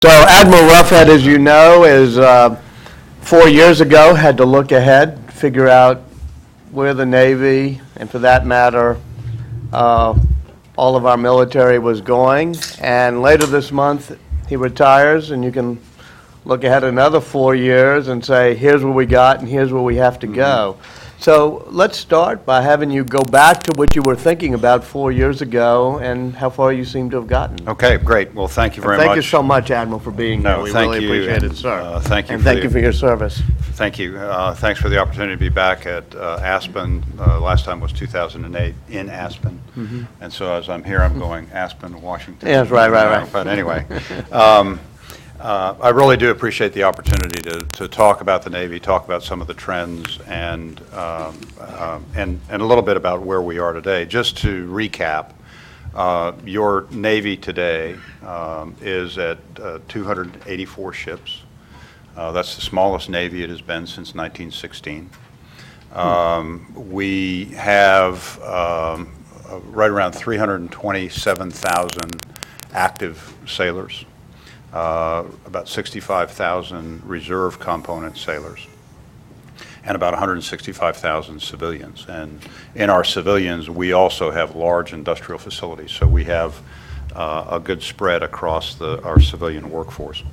So Admiral Roughead, as you know, is 4 years ago had to look ahead, figure out where the Navy, and for that matter, all of our military was going. And later this month, he retires, and you can look ahead another 4 years and say, here's what we got and here's where we have to go. So let's start by having you go back to what you were thinking about 4 years ago and how far you seem to have gotten. Okay, great. Well, thank you very much. Thank you so much, Admiral, for being here. We really appreciate it, sir. Thank you. And thank you for your service. Thank you. Thanks for the opportunity to be back at Aspen. Last time was 2008 in Aspen. And so as I'm here, I'm going Aspen, Washington. Yes, right. But anyway, I really do appreciate the opportunity to talk about the Navy, talk about some of the trends, and a little bit about where we are today. Just to recap, your Navy today is at 284 ships. That's the smallest Navy it has been since 1916. We have right around 327,000 active sailors. About 65,000 reserve component sailors, and about 165,000 civilians. And in our civilians, we also have large industrial facilities, so we have a good spread across our civilian workforce.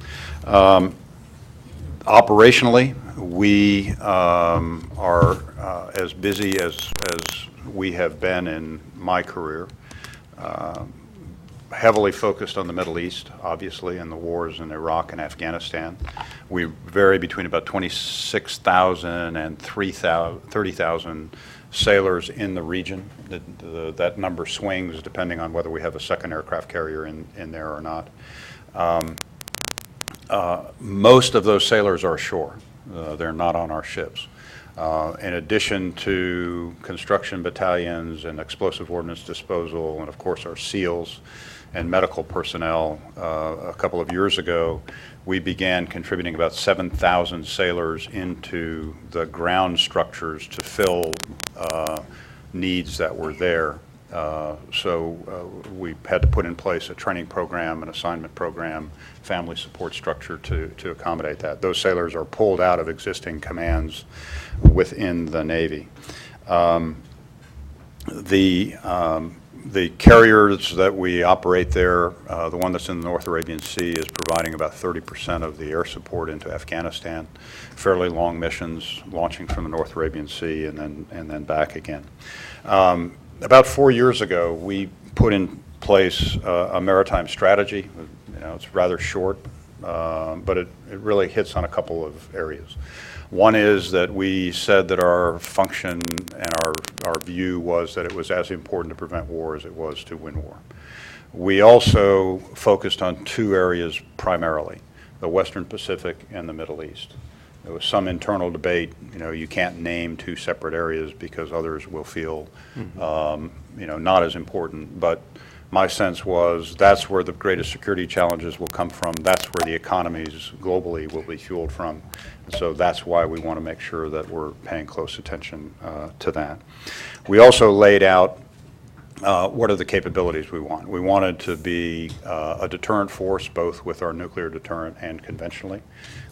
Operationally, we are as busy as we have been in my career. Heavily focused on the Middle East, obviously, and the wars in Iraq and Afghanistan. We vary between about 26,000 and 30,000 sailors in the region. That number swings depending on whether we have a second aircraft carrier in there or not. Most of those sailors are ashore. They're not on our ships. In addition to construction battalions and explosive ordnance disposal, and of course our SEALs and medical personnel, a couple of years ago, we began contributing about 7,000 sailors into the ground structures to fill needs that were there. So we had to put in place a training program, an assignment program, family support structure to accommodate that. Those sailors are pulled out of existing commands within the Navy. The carriers that we operate there, the one that's in the North Arabian Sea is providing about 30% of the air support into Afghanistan. Fairly long missions, launching from the North Arabian Sea and then back again. About 4 years ago, we put in place a maritime strategy. It's rather short, but it really hits on a couple of areas. One is that we said that our function and our view was that it was as important to prevent war as it was to win war. We also focused on two areas primarily, the Western Pacific and the Middle East. There was some internal debate, you can't name two separate areas because others will feel, not as important. But my sense was that's where the greatest security challenges will come from. That's where the economies globally will be fueled from. And so that's why we want to make sure that we're paying close attention to that. We also laid out what are the capabilities we want. We wanted to be a deterrent force, both with our nuclear deterrent and conventionally.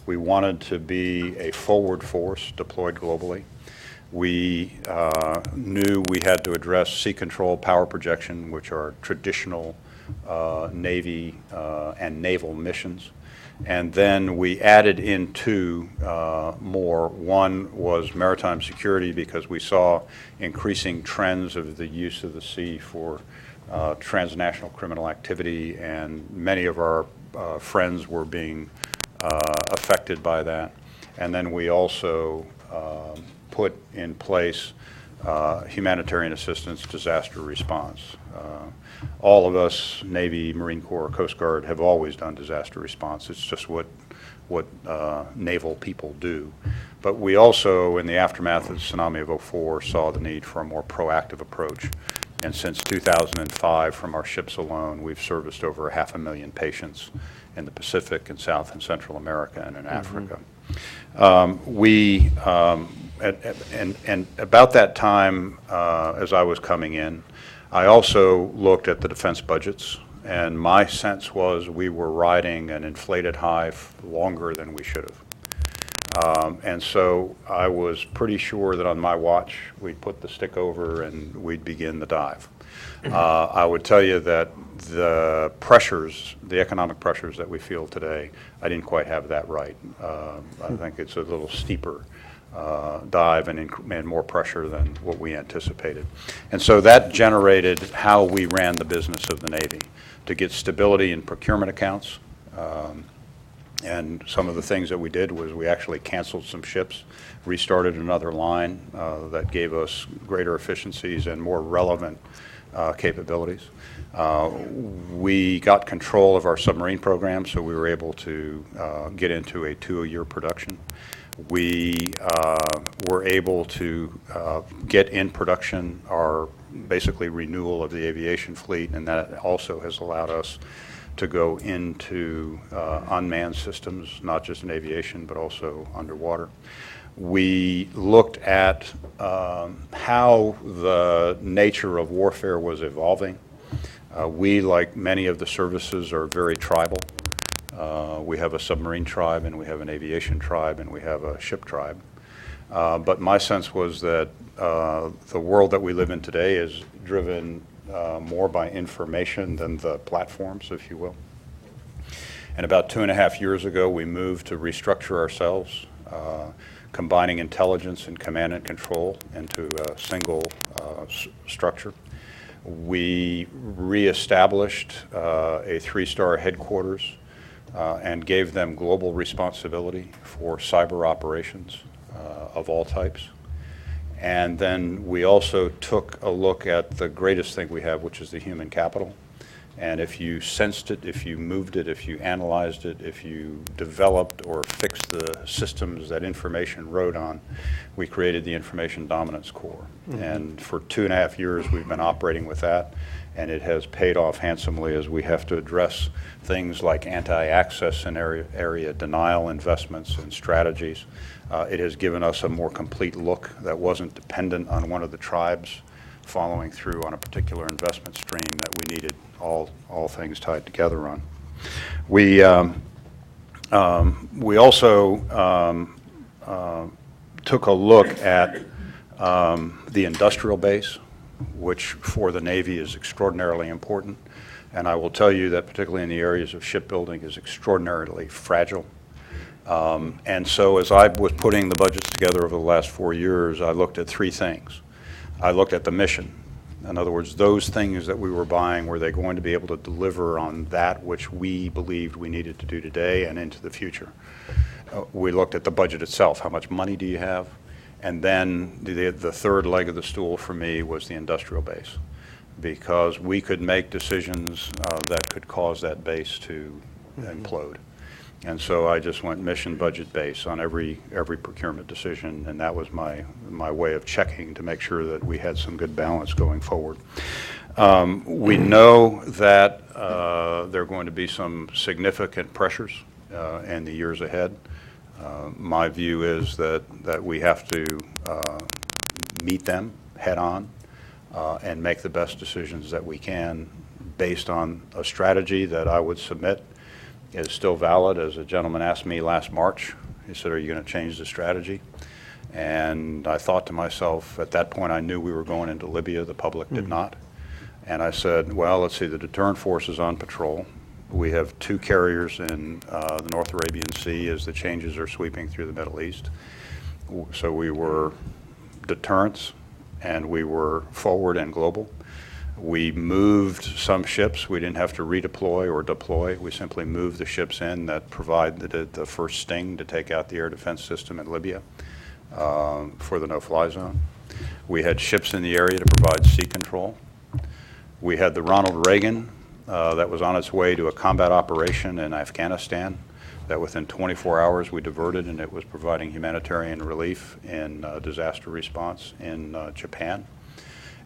We wanted to be a forward force deployed globally. We knew we had to address sea control, power projection, which are traditional Navy and naval missions. And then we added in two more. One was maritime security, because we saw increasing trends of the use of the sea for transnational criminal activity, and many of our friends were being affected by that. And then we also put in place humanitarian assistance, disaster response. All of us, Navy, Marine Corps, Coast Guard, have always done disaster response. It's just what naval people do. But we also, in the aftermath of the tsunami of '04, saw the need for a more proactive approach. And since 2005, from our ships alone, we've serviced over 500,000 patients in the Pacific and South and Central America and in Africa. And about that time, as I was coming in, I also looked at the defense budgets And my sense was we were riding an inflated high longer than we should have. And so I was pretty sure that on my watch, we'd put the stick over and we'd begin the dive. I would tell you that the pressures, the economic pressures that we feel today, I didn't quite have that right. I think it's a little steeper dive and more pressure than what we anticipated. And so that generated how we ran the business of the Navy, to get stability in procurement accounts. And some of the things that we did was we actually canceled some ships, restarted another line that gave us greater efficiencies and more relevant capabilities. We got control of our submarine program, so we were able to get into a 2-year production. We were able to get in production our basically renewal of the aviation fleet, and that also has allowed us to go into unmanned systems, not just in aviation, but also underwater. We looked at how the nature of warfare was evolving. We, like many of the services, are very tribal. We have a submarine tribe, and we have an aviation tribe, and we have a ship tribe. But my sense was that the world that we live in today is driven more by information than the platforms, if you will. And about 2.5 years ago, we moved to restructure ourselves, combining intelligence and command and control into a single structure. We reestablished a 3-star headquarters and gave them global responsibility for cyber operations of all types. And then we also took a look at the greatest thing we have, which is the human capital. And if you sensed it, if you moved it, if you analyzed it, if you developed or fixed the systems that information rode on, we created the Information Dominance Corps. Mm-hmm. And for 2.5 years, we've been operating with that, and it has paid off handsomely as we have to address things like anti-access and area denial investments and strategies. It has given us a more complete look that wasn't dependent on one of the tribes following through on a particular investment stream that we needed all things tied together on. We also took a look at the industrial base, which for the Navy is extraordinarily important. And I will tell you that particularly in the areas of shipbuilding is extraordinarily fragile. And so as I was putting the budgets together over the last 4 years, I looked at 3 things. I looked at the mission. In other words, those things that we were buying, were they going to be able to deliver on that which we believed we needed to do today and into the future? We looked at the budget itself. How much money do you have? And then the third leg of the stool for me was the industrial base, because we could make decisions that could cause that base to implode. And so I just went mission, budget, base on every procurement decision, and that was my way of checking to make sure that we had some good balance going forward. We know that there are going to be some significant pressures in the years ahead. My view is that we have to meet them head on and make the best decisions that we can based on a strategy that I would submit is still valid. As a gentleman asked me last March, he said, "Are you going to change the strategy?" And I thought to myself, at that point I knew we were going into Libya, the public did not. And I said, well, let's see, the deterrent force is on patrol. We have 2 carriers in the North Arabian Sea as the changes are sweeping through the Middle East. So we were deterrents and we were forward and global. We moved some ships. We didn't have to redeploy or deploy. We simply moved the ships in that provided the first sting to take out the air defense system in Libya for the no-fly zone. We had ships in the area to provide sea control. We had the Ronald Reagan that was on its way to a combat operation in Afghanistan that within 24 hours we diverted, and it was providing humanitarian relief in disaster response in Japan.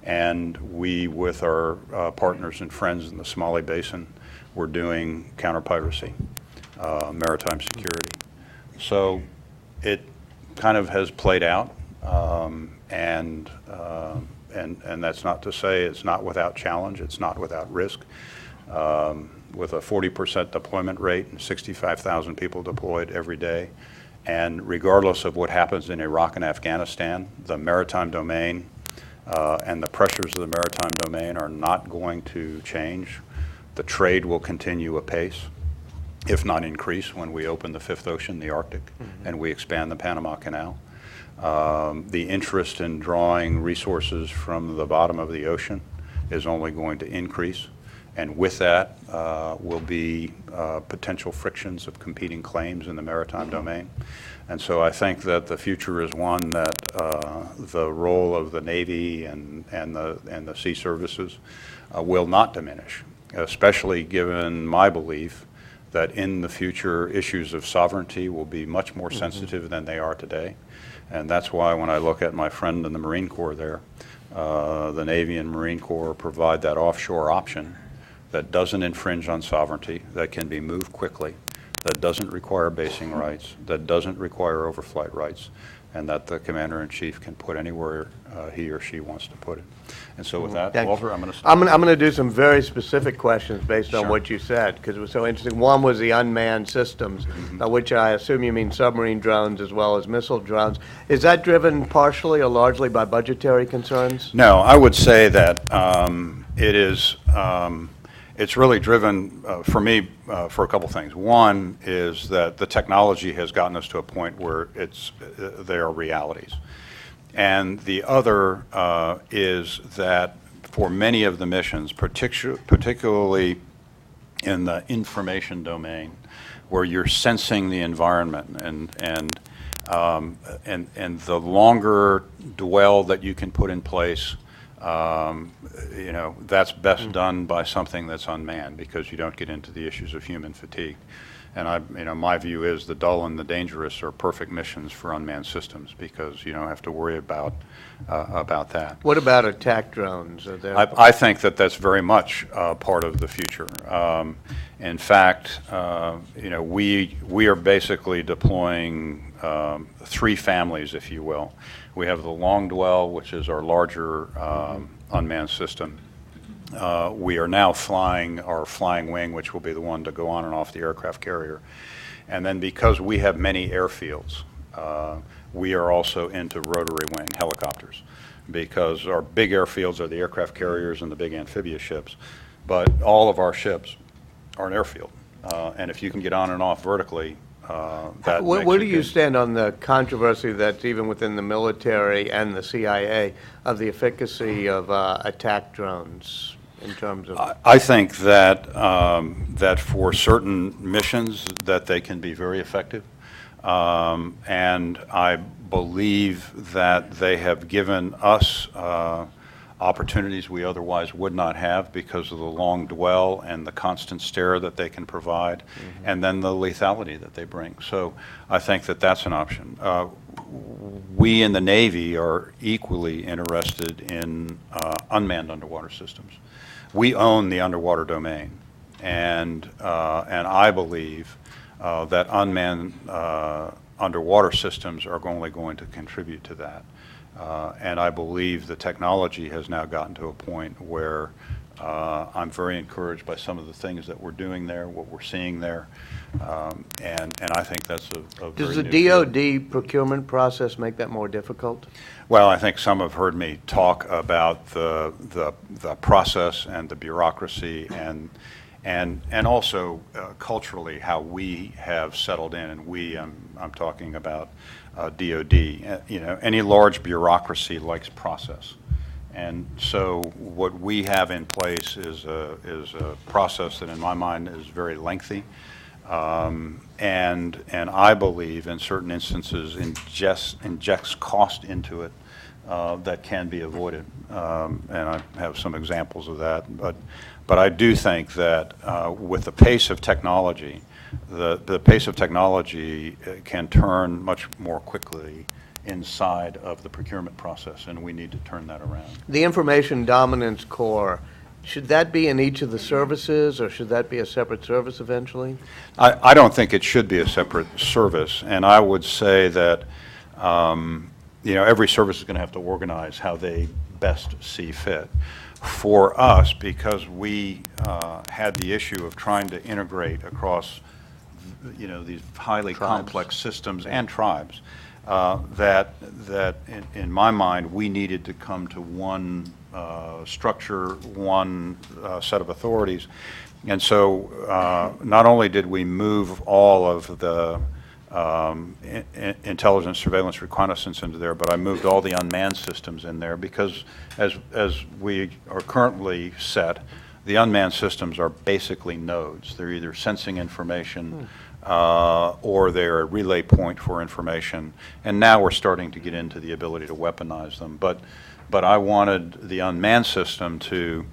And we, with our partners and friends in the Somali Basin, were doing counter-piracy, maritime security. So it kind of has played out, and that's not to say it's not without challenge, it's not without risk. with a 40% deployment rate and 65,000 people deployed every day. And regardless of what happens in Iraq and Afghanistan, the maritime domain and the pressures of the maritime domain are not going to change. The trade will continue apace, if not increase, when we open the fifth ocean, the Arctic, and we expand the Panama Canal. The interest in drawing resources from the bottom of the ocean is only going to increase. And with that will be potential frictions of competing claims in the maritime domain. And so I think that the future is one that the role of the Navy and the sea services will not diminish, especially given my belief that in the future issues of sovereignty will be much more sensitive than they are today. And that's why when I look at my friend in the Marine Corps there, the Navy and Marine Corps provide that offshore option that doesn't infringe on sovereignty, that can be moved quickly, that doesn't require basing rights, that doesn't require overflight rights, and that the Commander-in-Chief can put anywhere he or she wants to put it. And so with that, Walter, I'm going to stop. I'm going to do some very specific questions based on Sure. what you said, because it was so interesting. One was the unmanned systems, by which I assume you mean submarine drones as well as missile drones. Is that driven partially or largely by budgetary concerns? No, I would say that it is. It's really driven, for me, for a couple things. One is that the technology has gotten us to a point where they are realities. And the other is that for many of the missions, particularly in the information domain, where you're sensing the environment and the longer dwell that you can put in place, that's best done by something that's unmanned, because you don't get into the issues of human fatigue. And my view is the dull and the dangerous are perfect missions for unmanned systems, because you don't have to worry about that. What about attack drones? Are there I think that that's very much part of the future. In fact, we are basically deploying three families, if you will. We have the long dwell, which is our larger unmanned system. We are now flying our flying wing, which will be the one to go on and off the aircraft carrier. And then because we have many airfields, we are also into rotary wing helicopters, because our big airfields are the aircraft carriers and the big amphibious ships. But all of our ships are an airfield. And if you can get on and off vertically, that Where makes do it you good. stand on the controversy that's even within the military and the CIA of the efficacy of attack drones in terms of? I think that that for certain missions that they can be very effective, and I believe that they have given us opportunities we otherwise would not have because of the long dwell and the constant stare that they can provide, and then the lethality that they bring. So I think that that's an option. We in the Navy are equally interested in unmanned underwater systems. We own the underwater domain, and I believe that unmanned underwater systems are only going to contribute to that. And I believe the technology has now gotten to a point where I'm very encouraged by some of the things that we're doing there, what we're seeing there, and I think that's a very Does the new field. DoD procurement process make that more difficult? Well, I think some have heard me talk about the process and the bureaucracy and also culturally how we have settled in, and I'm talking about DoD. Any large bureaucracy likes process, and so what we have in place is a process that, in my mind, is very lengthy, and I believe in certain instances injects cost into it that can be avoided, and I have some examples of that. But I do think that with the pace of technology, the pace of technology can turn much more quickly inside of the procurement process, and we need to turn that around. The Information Dominance Corps, should that be in each of the services, or should that be a separate service eventually? I don't think it should be a separate service, and I would say that every service is going to have to organize how they best see fit. for us, because we had the issue of trying to integrate across, these highly complex systems and tribes, that in my mind, we needed to come to one structure, one set of authorities. And so not only did we move all of the intelligence, surveillance, reconnaissance into there, but I moved all the unmanned systems in there, because as we are currently set, the unmanned systems are basically nodes. They're either sensing information or they're a relay point for information. And now we're starting to get into the ability to weaponize them. But I wanted the unmanned system to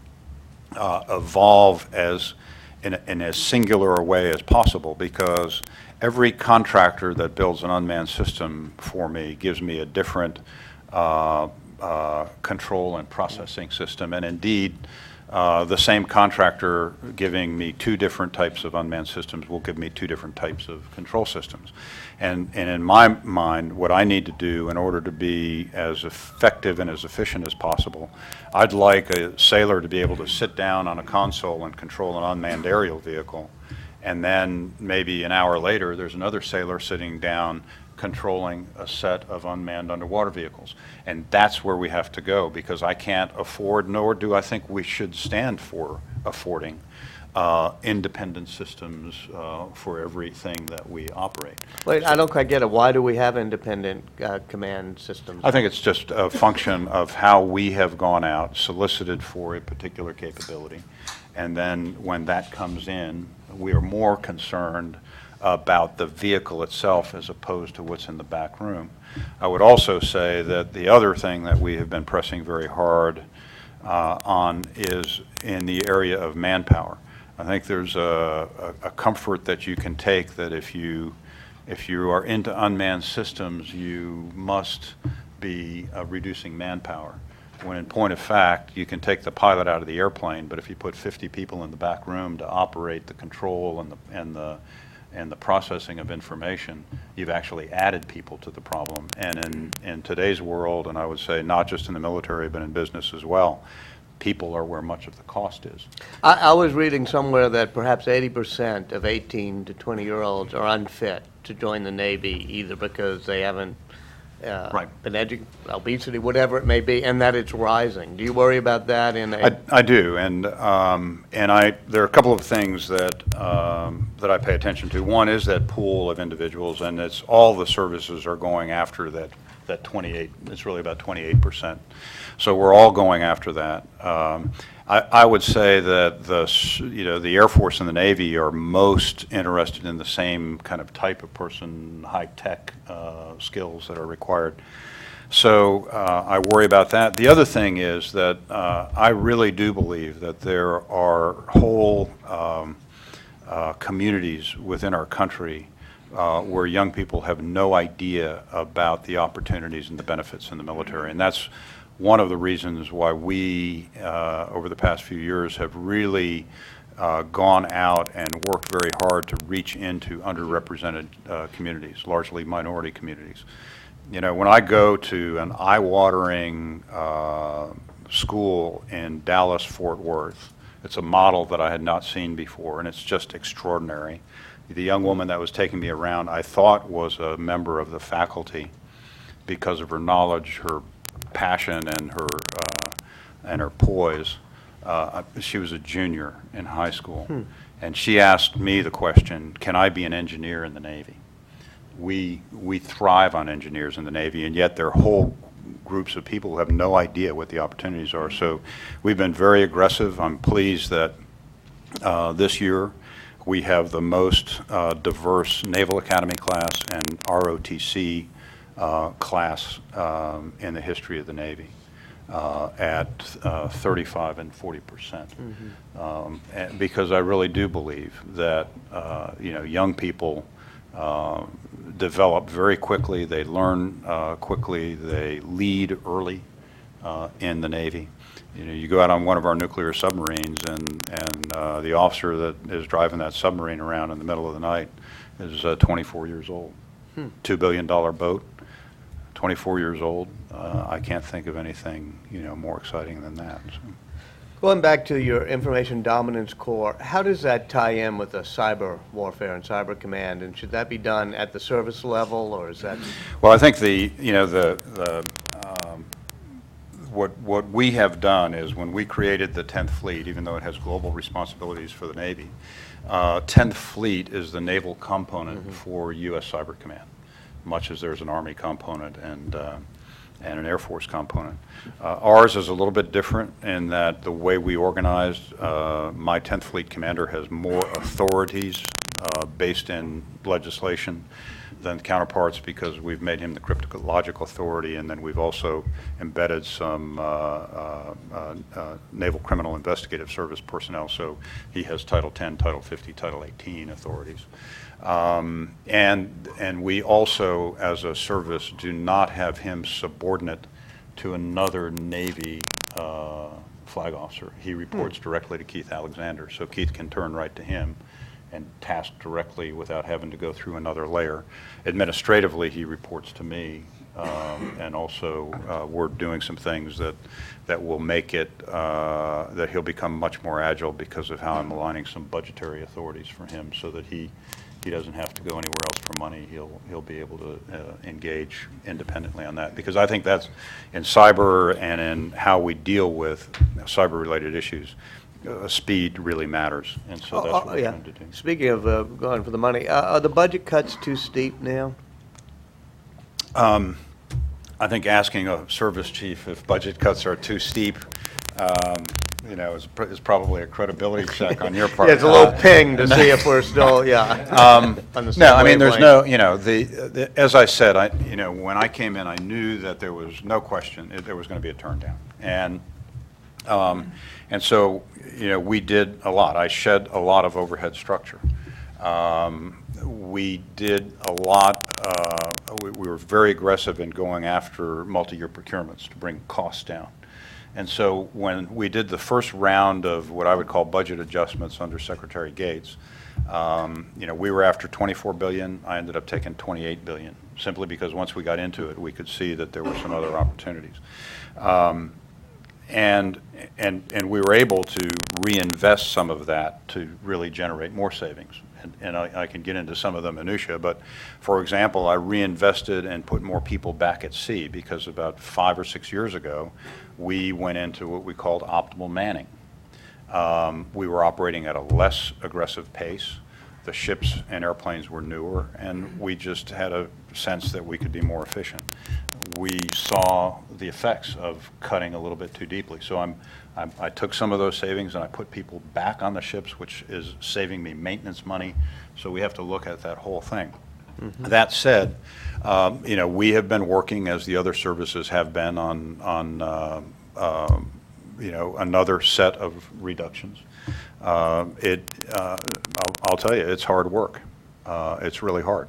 evolve in as singular a way as possible, because every contractor that builds an unmanned system for me gives me a different control and processing system. And indeed, the same contractor giving me two different types of unmanned systems will give me two different types of control systems. And in my mind, what I need to do in order to be as effective and as efficient as possible, I'd like a sailor to be able to sit down on a console and control an unmanned aerial vehicle, and then maybe an hour later, there's another sailor sitting down controlling a set of unmanned underwater vehicles. And that's where we have to go, because I can't afford, nor do I think we should stand for affording independent systems for everything that we operate. Wait, I don't quite get it. Why do we have independent command systems? I think it's just a function of how we have gone out, solicited for a particular capability, and then when that comes in, we are more concerned about the vehicle itself as opposed to what's in the back room. I would also say that the other thing that we have been pressing very hard on is in the area of manpower. I think there's a comfort that you can take that if you are into unmanned systems, you must be reducing manpower. When in point of fact, you can take the pilot out of the airplane, but if you put 50 people in the back room to operate the control and the processing of information, you've actually added people to the problem. And in today's world, and I would say not just in the military, but in business as well, people are where much of the cost is. I was reading somewhere that perhaps 80% of 18 to 20-year-olds are unfit to join the Navy, either because they haven't been educated, obesity, whatever it may be, and that it's rising. Do you worry about that? I do, and there are a couple of things that that I pay attention to. One is that pool of individuals, and it's all the services are going after that 28. It's really about 28%. So we're all going after that. I would say that the Air Force and the Navy are most interested in the same kind of type of person, high-tech skills that are required. So I worry about that. The other thing is that I really do believe that there are whole communities within our country where young people have no idea about the opportunities and the benefits in the military. And that's one of the reasons why we, over the past few years, have really gone out and worked very hard to reach into underrepresented communities, largely minority communities. You know, when I go to an eye-watering school in Dallas, Fort Worth, it's a model that I had not seen before, and it's just extraordinary. The young woman that was taking me around, I thought was a member of the faculty because of her knowledge, her passion, and her poise. She was a junior in high school, and she asked me the question, can I be an engineer in the Navy? We thrive on engineers in the Navy, and yet there are whole groups of people who have no idea what the opportunities are. So we've been very aggressive. I'm pleased that this year we have the most diverse Naval Academy class and ROTC class in the history of the Navy at 35 and 40%. Because I really do believe that young people develop very quickly, they learn quickly, they lead early in the Navy. You know, you go out on one of our nuclear submarines, and the officer that is driving that submarine around in the middle of the night is 24 years old. $2 billion boat, 24 years old. I can't think of anything more exciting than that. So. Going back to your Information Dominance Corps, how does that tie in with the cyber warfare and cyber command? And should that be done at the service level, or is that? Well, I think what we have done is when we created the 10th Fleet, even though it has global responsibilities for the Navy, 10th Fleet is the naval component for U.S. Cyber Command, much as there's an Army component and an Air Force component. Ours is a little bit different in that the way we organized, my 10th Fleet commander has more authorities based in legislation than counterparts because we've made him the cryptologic authority, and then we've also embedded some Naval Criminal Investigative Service personnel, so he has Title 10, Title 50, Title 18 authorities. And we also, as a service, do not have him subordinate to another Navy flag officer. He reports directly to Keith Alexander, so Keith can turn right to him and task directly without having to go through another layer. Administratively, he reports to me, and also we're doing some things that will make it, that he'll become much more agile because of how I'm aligning some budgetary authorities for him so that he doesn't have to go anywhere else for money. He'll be able to engage independently on that, because I think that's in cyber and in how we deal with cyber-related issues. Speed really matters, and so that's what we're trying to do. Speaking of going for the money, are the budget cuts too steep now? I think asking a service chief if budget cuts are too steep, is probably a credibility check on your part. Yeah, it's a little ping to see if we're still, on the same No, I mean, there's wavelength. no, as I said, when I came in, I knew that there was no question there was going to be a turn down. And so, we did a lot. I shed a lot of overhead structure. We did a lot, we were very aggressive in going after multi-year procurements to bring costs down. And so when we did the first round of what I would call budget adjustments under Secretary Gates, we were after $24 billion. I ended up taking $28 billion, simply because once we got into it, we could see that there were some other opportunities. And we were able to reinvest some of that to really generate more savings. And I can get into some of the minutia, but for example, I reinvested and put more people back at sea because about 5 or 6 years ago, we went into what we called optimal manning. We were operating at a less aggressive pace. The ships and airplanes were newer, and we just had a sense that we could be more efficient. We saw the effects of cutting a little bit too deeply. So I took some of those savings and I put people back on the ships, which is saving me maintenance money. So we have to look at that whole thing. Mm-hmm. That said, we have been working, as the other services have been, on another set of reductions. I'll tell you, it's hard work. It's really hard.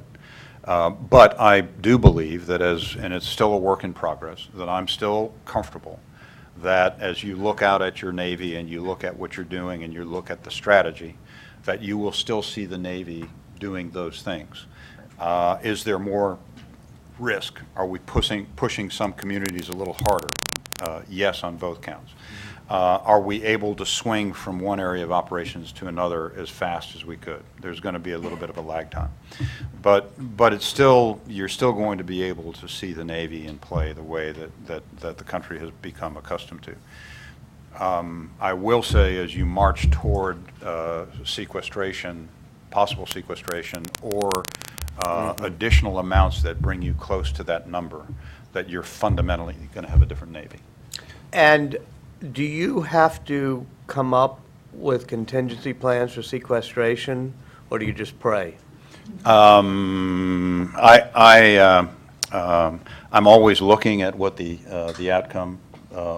But I do believe that and it's still a work in progress, that I'm still comfortable that as you look out at your Navy and you look at what you're doing and you look at the strategy, that you will still see the Navy doing those things. Is there more risk? Are we pushing some communities a little harder? Yes, on both counts. Are we able to swing from one area of operations to another as fast as we could? There's going to be a little bit of a lag time. But it's still, you're still going to be able to see the Navy in play the way that the country has become accustomed to. I will say, as you march toward sequestration, possible sequestration, or additional amounts that bring you close to that number, that you're fundamentally going to have a different Navy. And do you have to come up with contingency plans for sequestration, or do you just pray? I'm always looking at what the outcome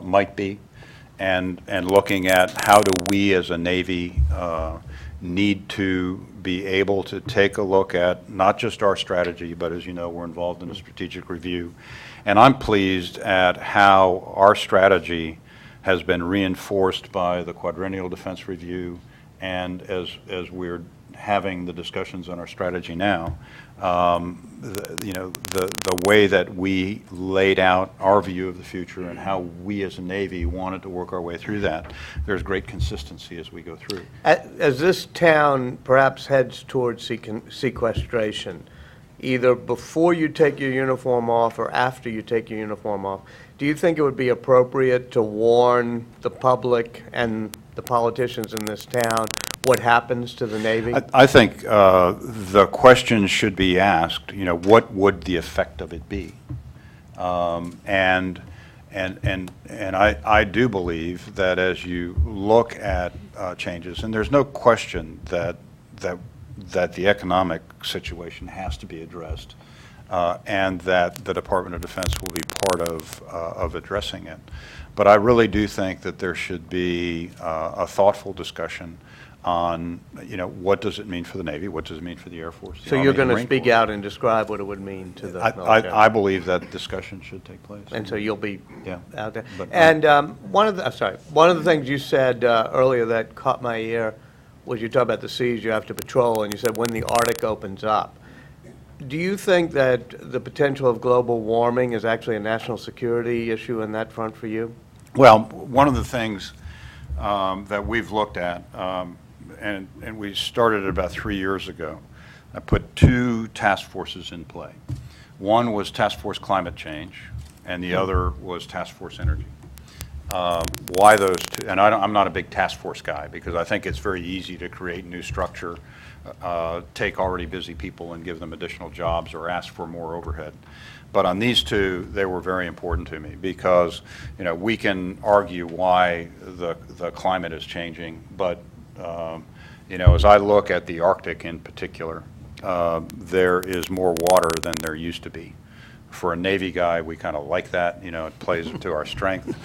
might be, and looking at how do we as a Navy need to be able to take a look at not just our strategy, but as you know, we're involved in a strategic review. And I'm pleased at how our strategy has been reinforced by the Quadrennial Defense Review, and as we're having the discussions on our strategy now, the way that we laid out our view of the future and how we as a Navy wanted to work our way through that, there's great consistency as we go through. As this town perhaps heads towards sequestration, either before you take your uniform off or after you take your uniform off, do you think it would be appropriate to warn the public and the politicians in this town what happens to the Navy? I think the question should be asked, what would the effect of it be? And I do believe that as you look at changes, and there's no question that the economic situation has to be addressed, and that the Department of Defense will be part of addressing it. But I really do think that there should be a thoughtful discussion on, what does it mean for the Navy? What does it mean for the Air Force? So you're going to speak out and describe what it would mean to the military? I believe that discussion should take place. And so you'll be out there. But, and one of the things you said earlier that caught my ear was you talked about the seas you have to patrol, and you said when the Arctic opens up. Do you think that the potential of global warming is actually a national security issue in that front for you? Well, one of the things that we've looked at, and we started it about 3 years ago, I put 2 task forces in play. One was Task Force Climate Change, and the other was Task Force Energy. Why those two? And I'm not a big task force guy because I think it's very easy to create new structure, take already busy people and give them additional jobs or ask for more overhead. But on these two, they were very important to me because, we can argue why the climate is changing, but, as I look at the Arctic in particular, there is more water than there used to be. For a Navy guy, we kind of like that, it plays to our strength.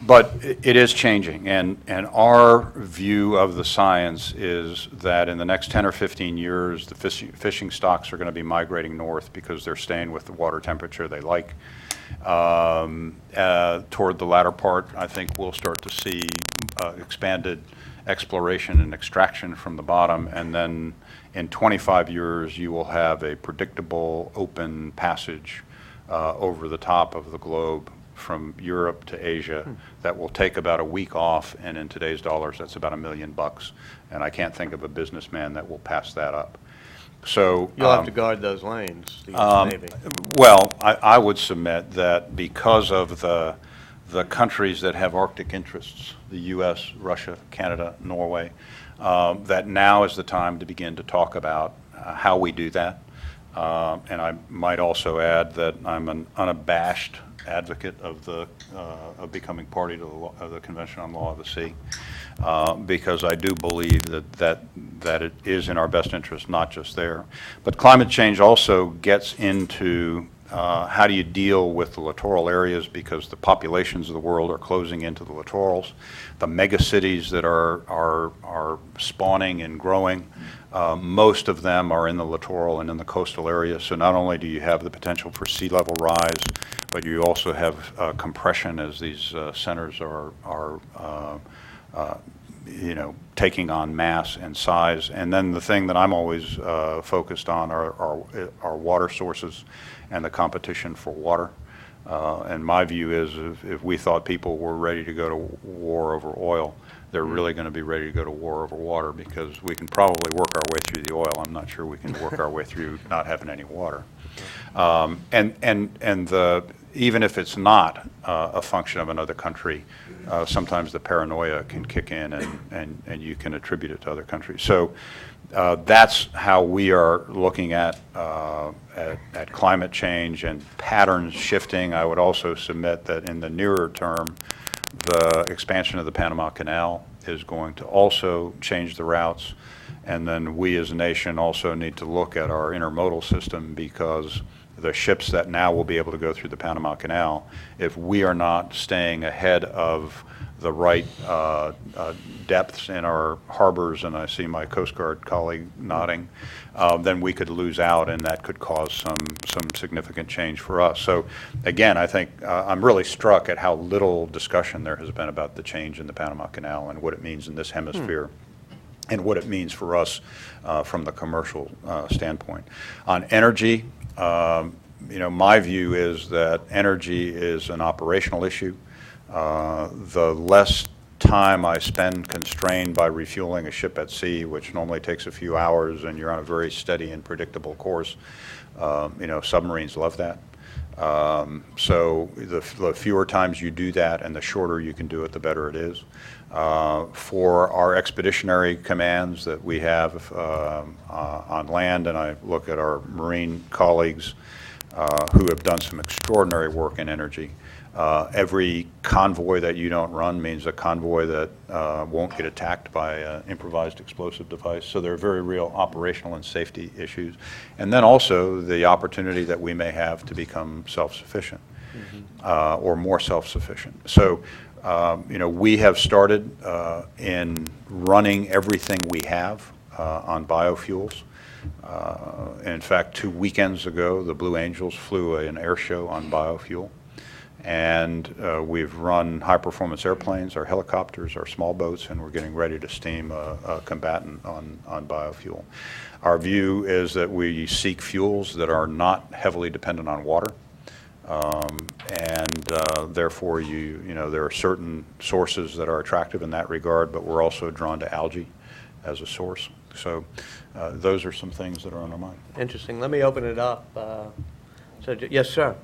But it is changing, and our view of the science is that in the next 10 or 15 years, the fishing stocks are going to be migrating north because they're staying with the water temperature they like. Toward the latter part, I think we'll start to see expanded exploration and extraction from the bottom, and then in 25 years, you will have a predictable open passage over the top of the globe from Europe to Asia that will take about a week off, and in today's dollars, that's about $1 million. And I can't think of a businessman that will pass that up. So you'll have to guard those lanes, the US Navy. Well, I would submit that because of the countries that have Arctic interests, the U.S., Russia, Canada, Norway, that now is the time to begin to talk about how we do that. And I might also add that I'm an unabashed advocate of becoming party to the Convention on Law of the Sea, because I do believe that it is in our best interest, not just there. But climate change also gets into how do you deal with the littoral areas, because the populations of the world are closing into the littorals. The mega cities that are spawning and growing, most of them are in the littoral and in the coastal areas. So not only do you have the potential for sea level rise, but you also have compression as these centers are taking on mass and size. And then the thing that I'm always focused on are water sources and the competition for water. And my view is if we thought people were ready to go to war over oil, they're really going to be ready to go to war over water, because we can probably work our way through the oil. I'm not sure we can work our way through not having any water. Even if it's not a function of another country, sometimes the paranoia can kick in, and you can attribute it to other countries. So that's how we are looking at climate change and patterns shifting. I would also submit that in the nearer term, the expansion of the Panama Canal is going to also change the routes. And then we as a nation also need to look at our intermodal system, because the ships that now will be able to go through the Panama Canal, if we are not staying ahead of the right depths in our harbors, and I see my Coast Guard colleague nodding, then we could lose out, and that could cause some significant change for us. So again, I think I'm really struck at how little discussion there has been about the change in the Panama Canal and what it means in this hemisphere. and what it means for us from the commercial standpoint. On energy, my view is that energy is an operational issue. The less time I spend constrained by refueling a ship at sea, which normally takes a few hours and you're on a very steady and predictable course, submarines love that. So the fewer times you do that and the shorter you can do it, the better it is. For our expeditionary commands that we have on land, and I look at our Marine colleagues who have done some extraordinary work in energy. Every convoy that you don't run means a convoy that won't get attacked by an improvised explosive device. So there are very real operational and safety issues. And then also the opportunity that we may have to become self-sufficient or more self-sufficient. So, we have started in running everything we have on biofuels. In fact, 2 weekends ago, the Blue Angels flew an air show on biofuel. And we've run high-performance airplanes, our helicopters, our small boats, and we're getting ready to steam a combatant on biofuel. Our view is that we seek fuels that are not heavily dependent on water, and therefore there are certain sources that are attractive in that regard, but we're also drawn to algae as a source. So those are some things that are on our mind. Interesting. Let me open it up. Yes, sir.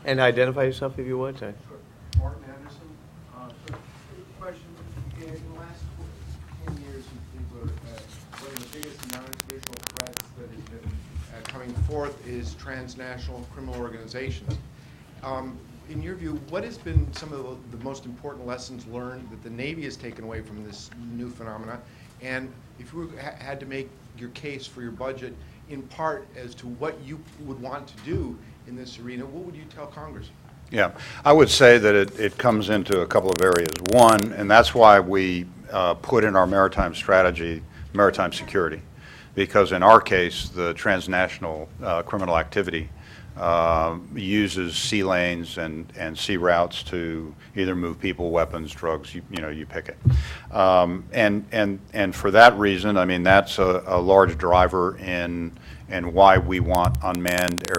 And identify yourself if you would. Sure. Martin Anderson. Question. In the last 10 years, one of the biggest non-traditional threats that has been coming forth is transnational criminal organizations. In your view, what has been some of the most important lessons learned that the Navy has taken away from this new phenomena? And if you had to make your case for your budget in part as to what you would want to do in this arena, what would you tell Congress? Yeah, I would say that it comes into a couple of areas. One, and that's why we put in our maritime strategy, maritime security, because in our case, the transnational criminal activity uses sea lanes and sea routes to either move people, weapons, drugs, you pick it. And for that reason, I mean, that's a large driver in why we want unmanned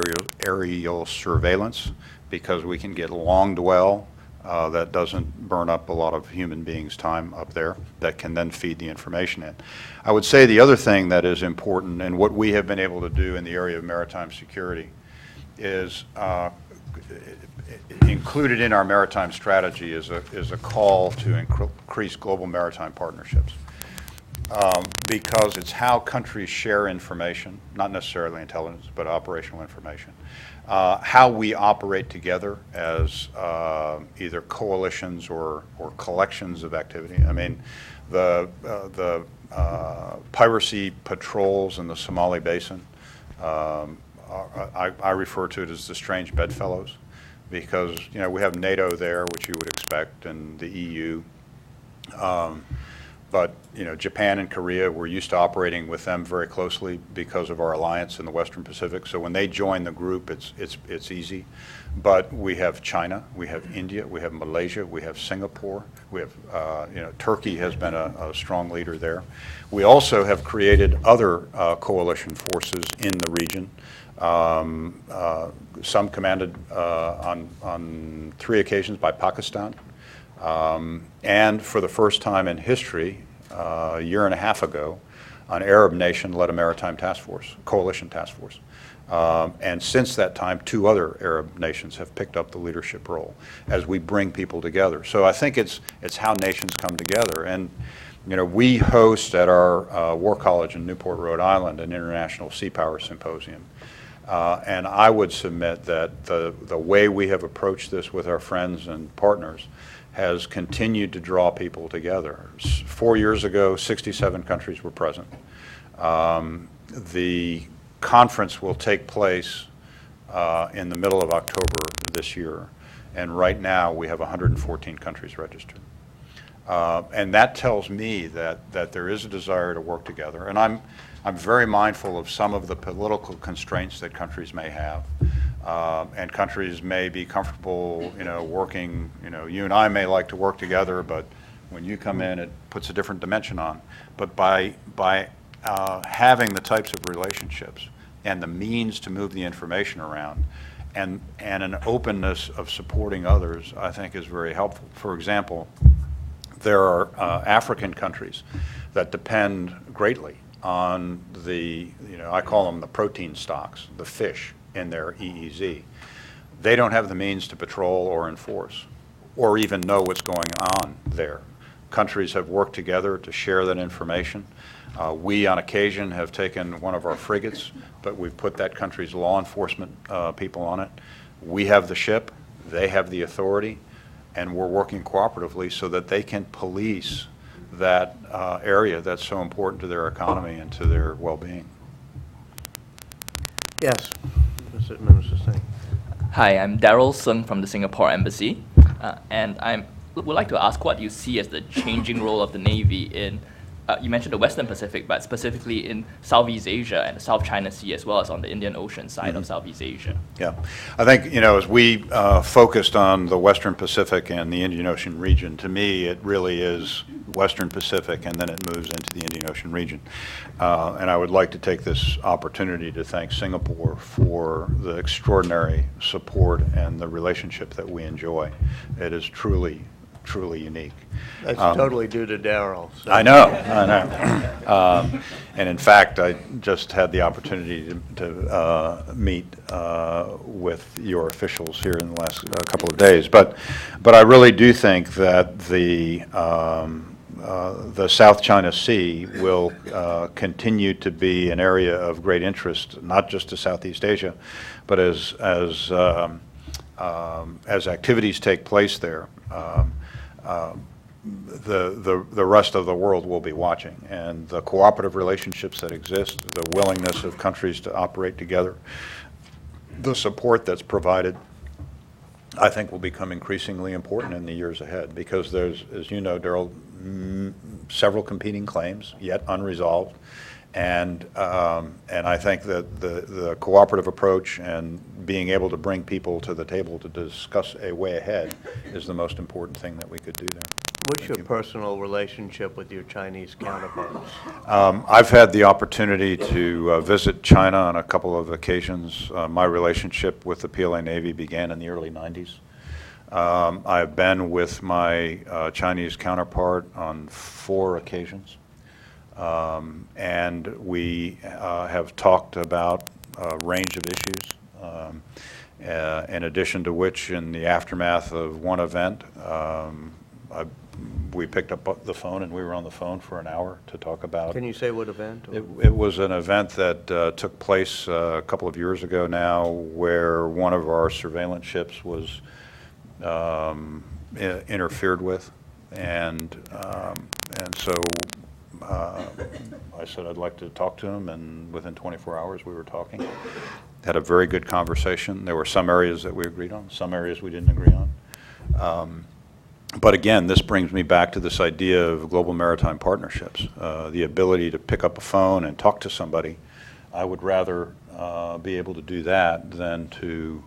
aerial surveillance, because we can get long dwell that doesn't burn up a lot of human beings' time up there that can then feed the information in. I would say the other thing that is important, and what we have been able to do in the area of maritime security, is included in our maritime strategy is a call to increase global maritime partnerships. Because it's how countries share information, not necessarily intelligence, but operational information. How we operate together as either coalitions or collections of activity. I mean, the piracy patrols in the Somali Basin, I refer to it as the strange bedfellows, because we have NATO there, which you would expect, and the EU. But Japan and Korea, we're used to operating with them very closely because of our alliance in the Western Pacific. So when they join the group, it's easy. But we have China, we have India, we have Malaysia, we have Singapore, we have Turkey has been a strong leader there. We also have created other coalition forces in the region. Some commanded on 3 occasions by Pakistan. And for the first time in history, a year and a half ago, an Arab nation led a maritime task force, coalition task force. And since that time, 2 other Arab nations have picked up the leadership role as we bring people together. So I think it's how nations come together. And we host at our War College in Newport, Rhode Island, an international sea power symposium. And I would submit that the way we have approached this with our friends and partners has continued to draw people together. 4 years ago, 67 countries were present. The conference will take place in the middle of October this year, and right now we have 114 countries registered. And that tells me that there is a desire to work together, and I'm very mindful of some of the political constraints that countries may have. And countries may be comfortable, working, you and I may like to work together, but When you come in, it puts a different dimension on. But by having the types of relationships and the means to move the information around and an openness of supporting others, I think is very helpful. For example, there are African countries that depend greatly on the, I call them the protein stocks, the fish in their EEZ. They don't have the means to patrol or enforce or even know what's going on there. Countries have worked together to share that information. We, on occasion, have taken one of our frigates, but we've put that country's law enforcement people on it. We have the ship, they have the authority, and we're working cooperatively so that they can police that area that's so important to their economy and to their well-being. Yes, Mr. Singh. Hi, I'm Daryl Sung from the Singapore Embassy, and I would like to ask what you see as the changing role of the Navy in, you mentioned the Western Pacific, but specifically in Southeast Asia and the South China Sea, as well as on the Indian Ocean side of Southeast Asia. Yeah, I think, as we focused on the Western Pacific and the Indian Ocean region, to me, it really is Western Pacific, and then it moves into the Indian Ocean region. And I would like to take this opportunity to thank Singapore for the extraordinary support and the relationship that we enjoy. It is truly unique. That's totally due to Daryl. So. I know. And in fact, I just had the opportunity to meet with your officials here in the last couple of days. But I really do think that the South China Sea will continue to be an area of great interest, not just to Southeast Asia, but as activities take place there. The rest of the world will be watching, and the cooperative relationships that exist, the willingness of countries to operate together, the support that's provided, I think will become increasingly important in the years ahead, because there's, as you know, Daryl, several competing claims yet unresolved, and I think that the cooperative approach and being able to bring people to the table to discuss a way ahead is the most important thing that we could do there. What's your personal relationship with your Chinese counterparts? I've had the opportunity to visit China on a couple of occasions. My relationship with the PLA Navy began in the early 90s. I've been with my Chinese counterpart on 4 occasions. And we have talked about a range of issues, in addition to which, in the aftermath of one event, we picked up the phone and we were on the phone for an hour to talk about. Can you say what event? It was an event that took place a couple of years ago now, where one of our surveillance ships was interfered with, and so I said I'd like to talk to him, and within 24 hours we were talking. Had a very good conversation. There were some areas that we agreed on, some areas we didn't agree on. But again, this brings me back to this idea of global maritime partnerships, the ability to pick up a phone and talk to somebody. I would rather be able to do that than to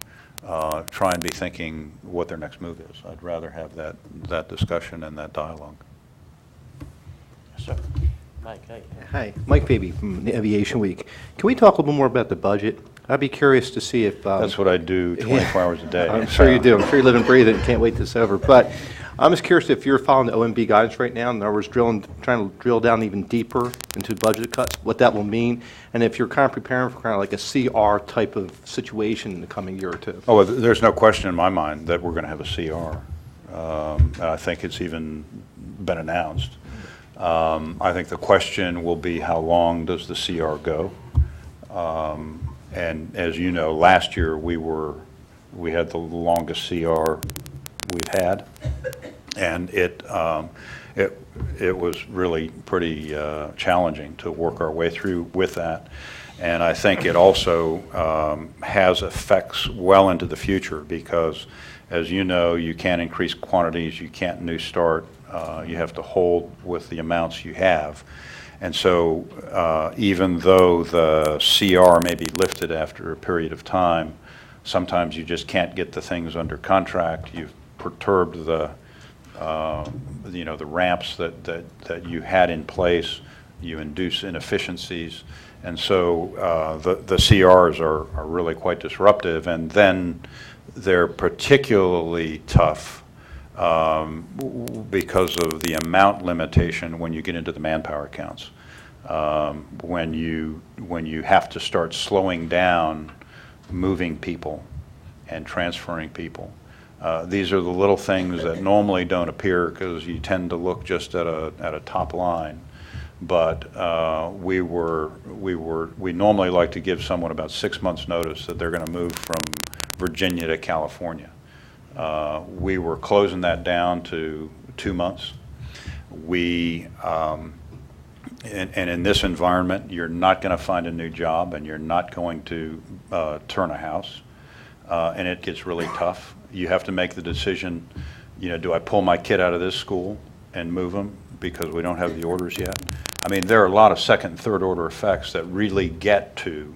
try and be thinking what their next move is. I'd rather have that discussion and that dialogue. Sir. Mike, hey. Hi, Mike Faby from Aviation Week. Can we talk a little more about the budget? I'd be curious to see if... That's what I do 24 hours a day. I'm sure you do. I'm sure you live and breathe it and can't wait till it's over. But I'm just curious if you're following the OMB guidance right now, in other words, trying to drill down even deeper into budget cuts, what that will mean, and if you're kind of preparing for kind of like a CR type of situation in the coming year or two. Oh, well, there's no question in my mind that we're going to have a CR. I think it's even been announced. I think the question will be, how long does the CR go? And as you know, last year we had the longest CR we've had, and it was really pretty challenging to work our way through with that. And I think it also has effects well into the future, because, as you know, you can't increase quantities, you can't new start, you have to hold with the amounts you have. And so even though the CR may be lifted after a period of time, sometimes you just can't get the things under contract. You've perturbed the the ramps that you had in place, you induce inefficiencies. And so the CRs are really quite disruptive, and then they're particularly tough because of the amount limitation when you get into the manpower counts. When you have to start slowing down moving people and transferring people. These are the little things that normally don't appear because you tend to look just at a top line. But we normally like to give someone about 6 months' notice that they're going to move from Virginia to California. We were closing that down to 2 months. And in this environment, you're not going to find a new job, and you're not going to turn a house, and it gets really tough. You have to make the decision, do I pull my kid out of this school and move them because we don't have the orders yet? I mean, there are a lot of second and third order effects that really get to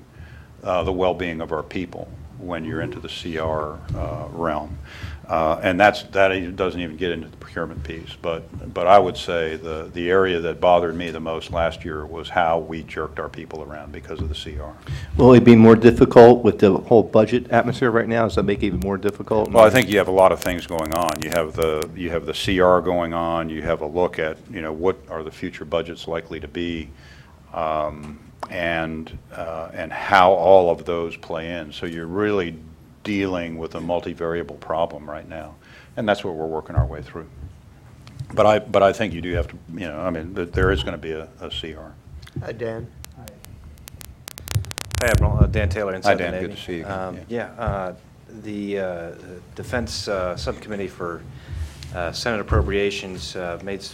the well-being of our people when you're into the CR realm. And that doesn't even get into the procurement piece. But I would say the area that bothered me the most last year was how we jerked our people around because of the CR. Will it be more difficult with the whole budget atmosphere right now? Does that make it even more difficult? Well, I think you have a lot of things going on. You have the CR going on. You have a look at what are the future budgets likely to be, and how all of those play in. So you're really dealing with a multivariable problem right now, and that's what we're working our way through. But I think you do have to, there is going to be a CR. Hi, Dan. Hi, Admiral. Dan Taylor, inside Hi, Dan. the Navy. Good to see you again. The Defense Subcommittee for Senate Appropriations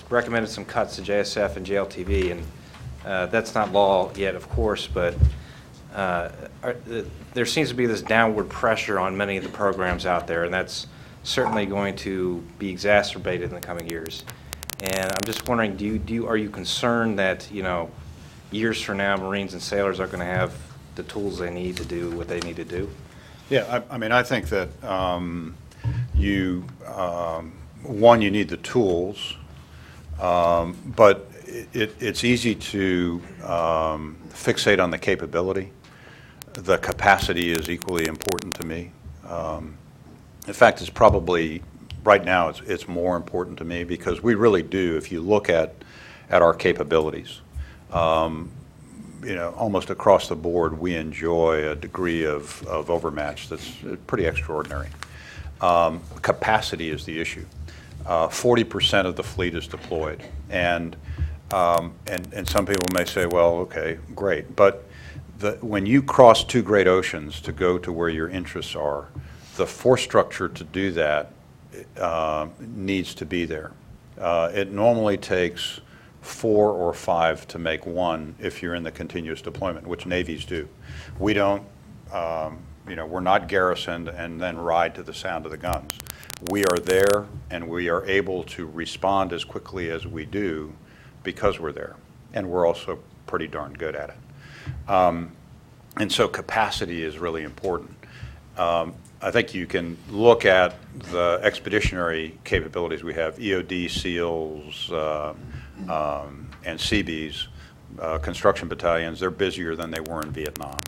recommended some cuts to JSF and JLTV, and that's not law yet, of course, but there seems to be this downward pressure on many of the programs out there, and that's certainly going to be exacerbated in the coming years. And I'm just wondering, are you concerned that years from now, Marines and sailors are going to have the tools they need to do what they need to do? Yeah, I think that you need the tools, but it's easy to fixate on the capability. The capacity is equally important to me. In fact, it's probably, right now, it's more important to me because we really do, if you look at our capabilities, almost across the board, we enjoy a degree of overmatch that's pretty extraordinary. Capacity is the issue. 40% of the fleet is deployed, and some people may say, well, okay, great, but when you cross two great oceans to go to where your interests are, the force structure to do that needs to be there. It normally takes 4 or 5 to make one if you're in the continuous deployment, which navies do. We don't, we're not garrisoned and then ride to the sound of the guns. We are there, and we are able to respond as quickly as we do because we're there, and we're also pretty darn good at it. And so capacity is really important. I think you can look at the expeditionary capabilities we have, EOD, SEALs, and Seabees, construction battalions. They're busier than they were in Vietnam.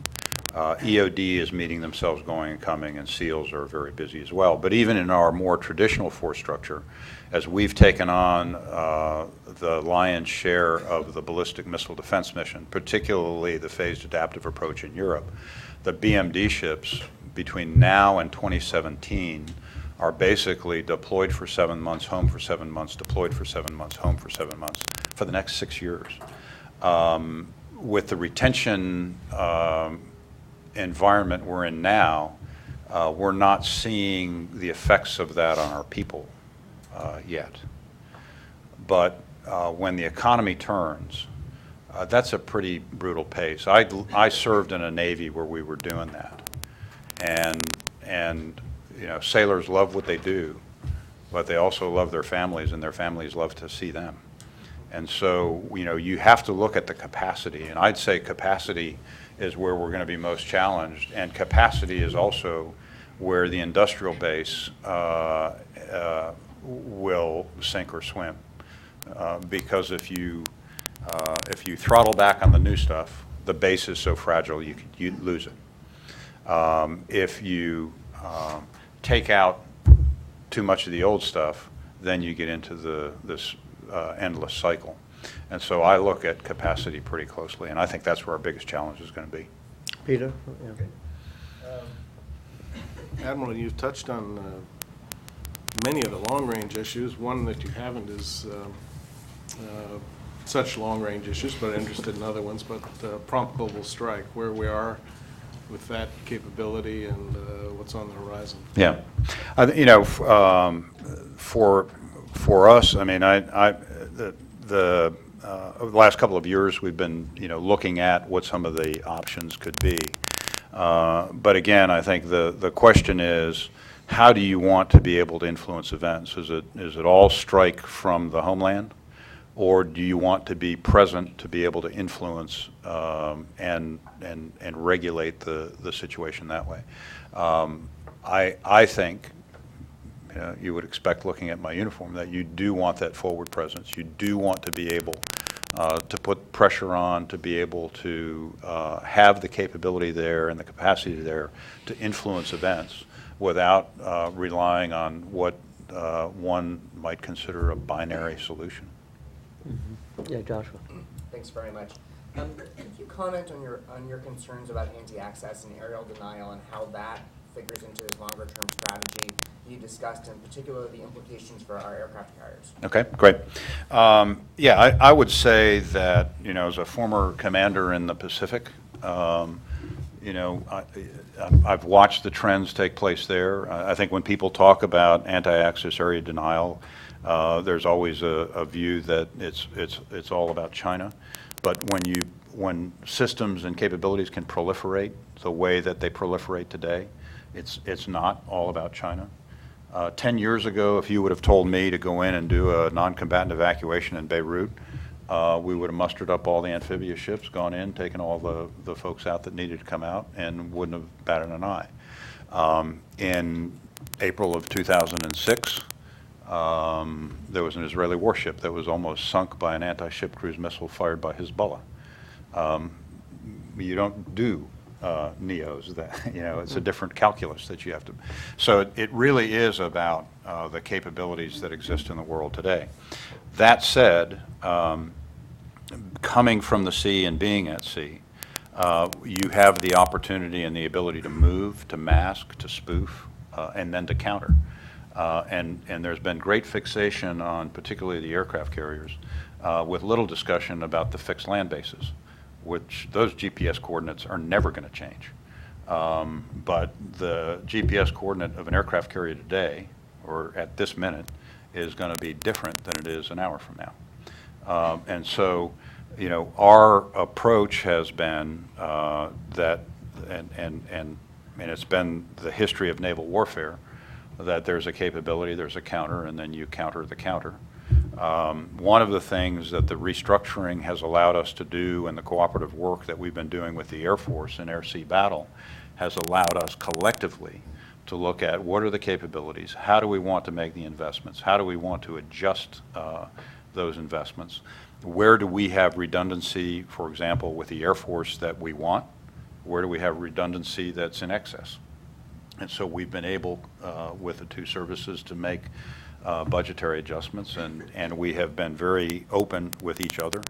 EOD is meeting themselves going and coming, and SEALs are very busy as well. But even in our more traditional force structure, as we've taken on the lion's share of the ballistic missile defense mission, particularly the phased adaptive approach in Europe, the BMD ships between now and 2017 are basically deployed for 7 months, home for 7 months, deployed for 7 months, home for 7 months, for the next 6 years. With the retention environment we're in now, we're not seeing the effects of that on our people yet. But when the economy turns, that's a pretty brutal pace. I served in a Navy where we were doing that. And sailors love what they do, but they also love their families, and their families love to see them. And so, you have to look at the capacity, and I'd say capacity is where we're going to be most challenged, and capacity is also where the industrial base will sink or swim. Because if you throttle back on the new stuff, the base is so fragile you lose it. If you take out too much of the old stuff, then you get into this endless cycle. And so I look at capacity pretty closely, and I think that's where our biggest challenge is going to be. Peter? Yeah. Admiral, you've touched on many of the long-range issues. One that you haven't is such long-range issues, but I'm interested in other ones, but prompt global strike, where we are with that capability and what's on the horizon. Yeah. You know, for us, I mean, the last couple of years we've been, you know, looking at what some of the options could be. But again, I think the question is, how do you want to be able to influence events? Is it all strike from the homeland, or do you want to be present to be able to influence and regulate the situation that way? I think, you would expect, looking at my uniform, that you do want that forward presence. You do want to be able to put pressure on, to be able to have the capability there and the capacity there to influence events without relying on what one might consider a binary solution. Mm-hmm. Yeah, Joshua. Thanks very much. Could you comment on your concerns about anti-access and aerial denial and how that figures into his longer-term strategy you discussed, in particular the implications for our aircraft carriers? Okay, great. Yeah, I would say that, you know, as a former commander in the Pacific, you know, I've watched the trends take place there. I think when people talk about anti-access area denial, there's always a view that it's all about China. But when systems and capabilities can proliferate the way that they proliferate today, it's not all about China. 10 years ago, if you would have told me to go in and do a non-combatant evacuation in Beirut, we would have mustered up all the amphibious ships, gone in, taken all the folks out that needed to come out, and wouldn't have batted an eye. In April of 2006, there was an Israeli warship that was almost sunk by an anti-ship cruise missile fired by Hezbollah. You don't do NEOs. That, you know, it's a different calculus that you have to. So it really is about the capabilities that exist in the world today. That said, coming from the sea and being at sea, you have the opportunity and the ability to move, to mask, to spoof, and then to counter. And there's been great fixation on particularly the aircraft carriers, with little discussion about the fixed land bases, which those GPS coordinates are never going to change. But the GPS coordinate of an aircraft carrier today, or at this minute, is going to be different than it is an hour from now. And so, you know, our approach has been that, and it's been the history of naval warfare, that there's a capability, there's a counter, and then you counter the counter. One of the things that the restructuring has allowed us to do, and the cooperative work that we've been doing with the Air Force in air-sea battle, has allowed us collectively to look at what are the capabilities, how do we want to make the investments, how do we want to adjust those investments, where do we have redundancy, for example, with the Air Force that we want, where do we have redundancy that's in excess. And so we've been able, with the two services, to make budgetary adjustments, and we have been very open with each other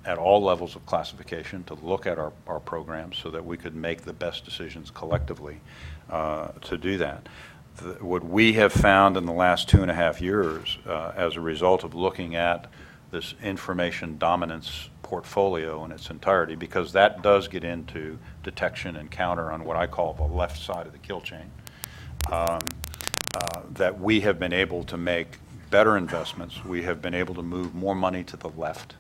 at all levels of classification to look at our programs so that we could make the best decisions collectively to do that. What we have found in the last 2.5 years as a result of looking at this information dominance portfolio in its entirety, because that does get into detection and counter on what I call the left side of the kill chain, that we have been able to make better investments. We have been able to move more money to the left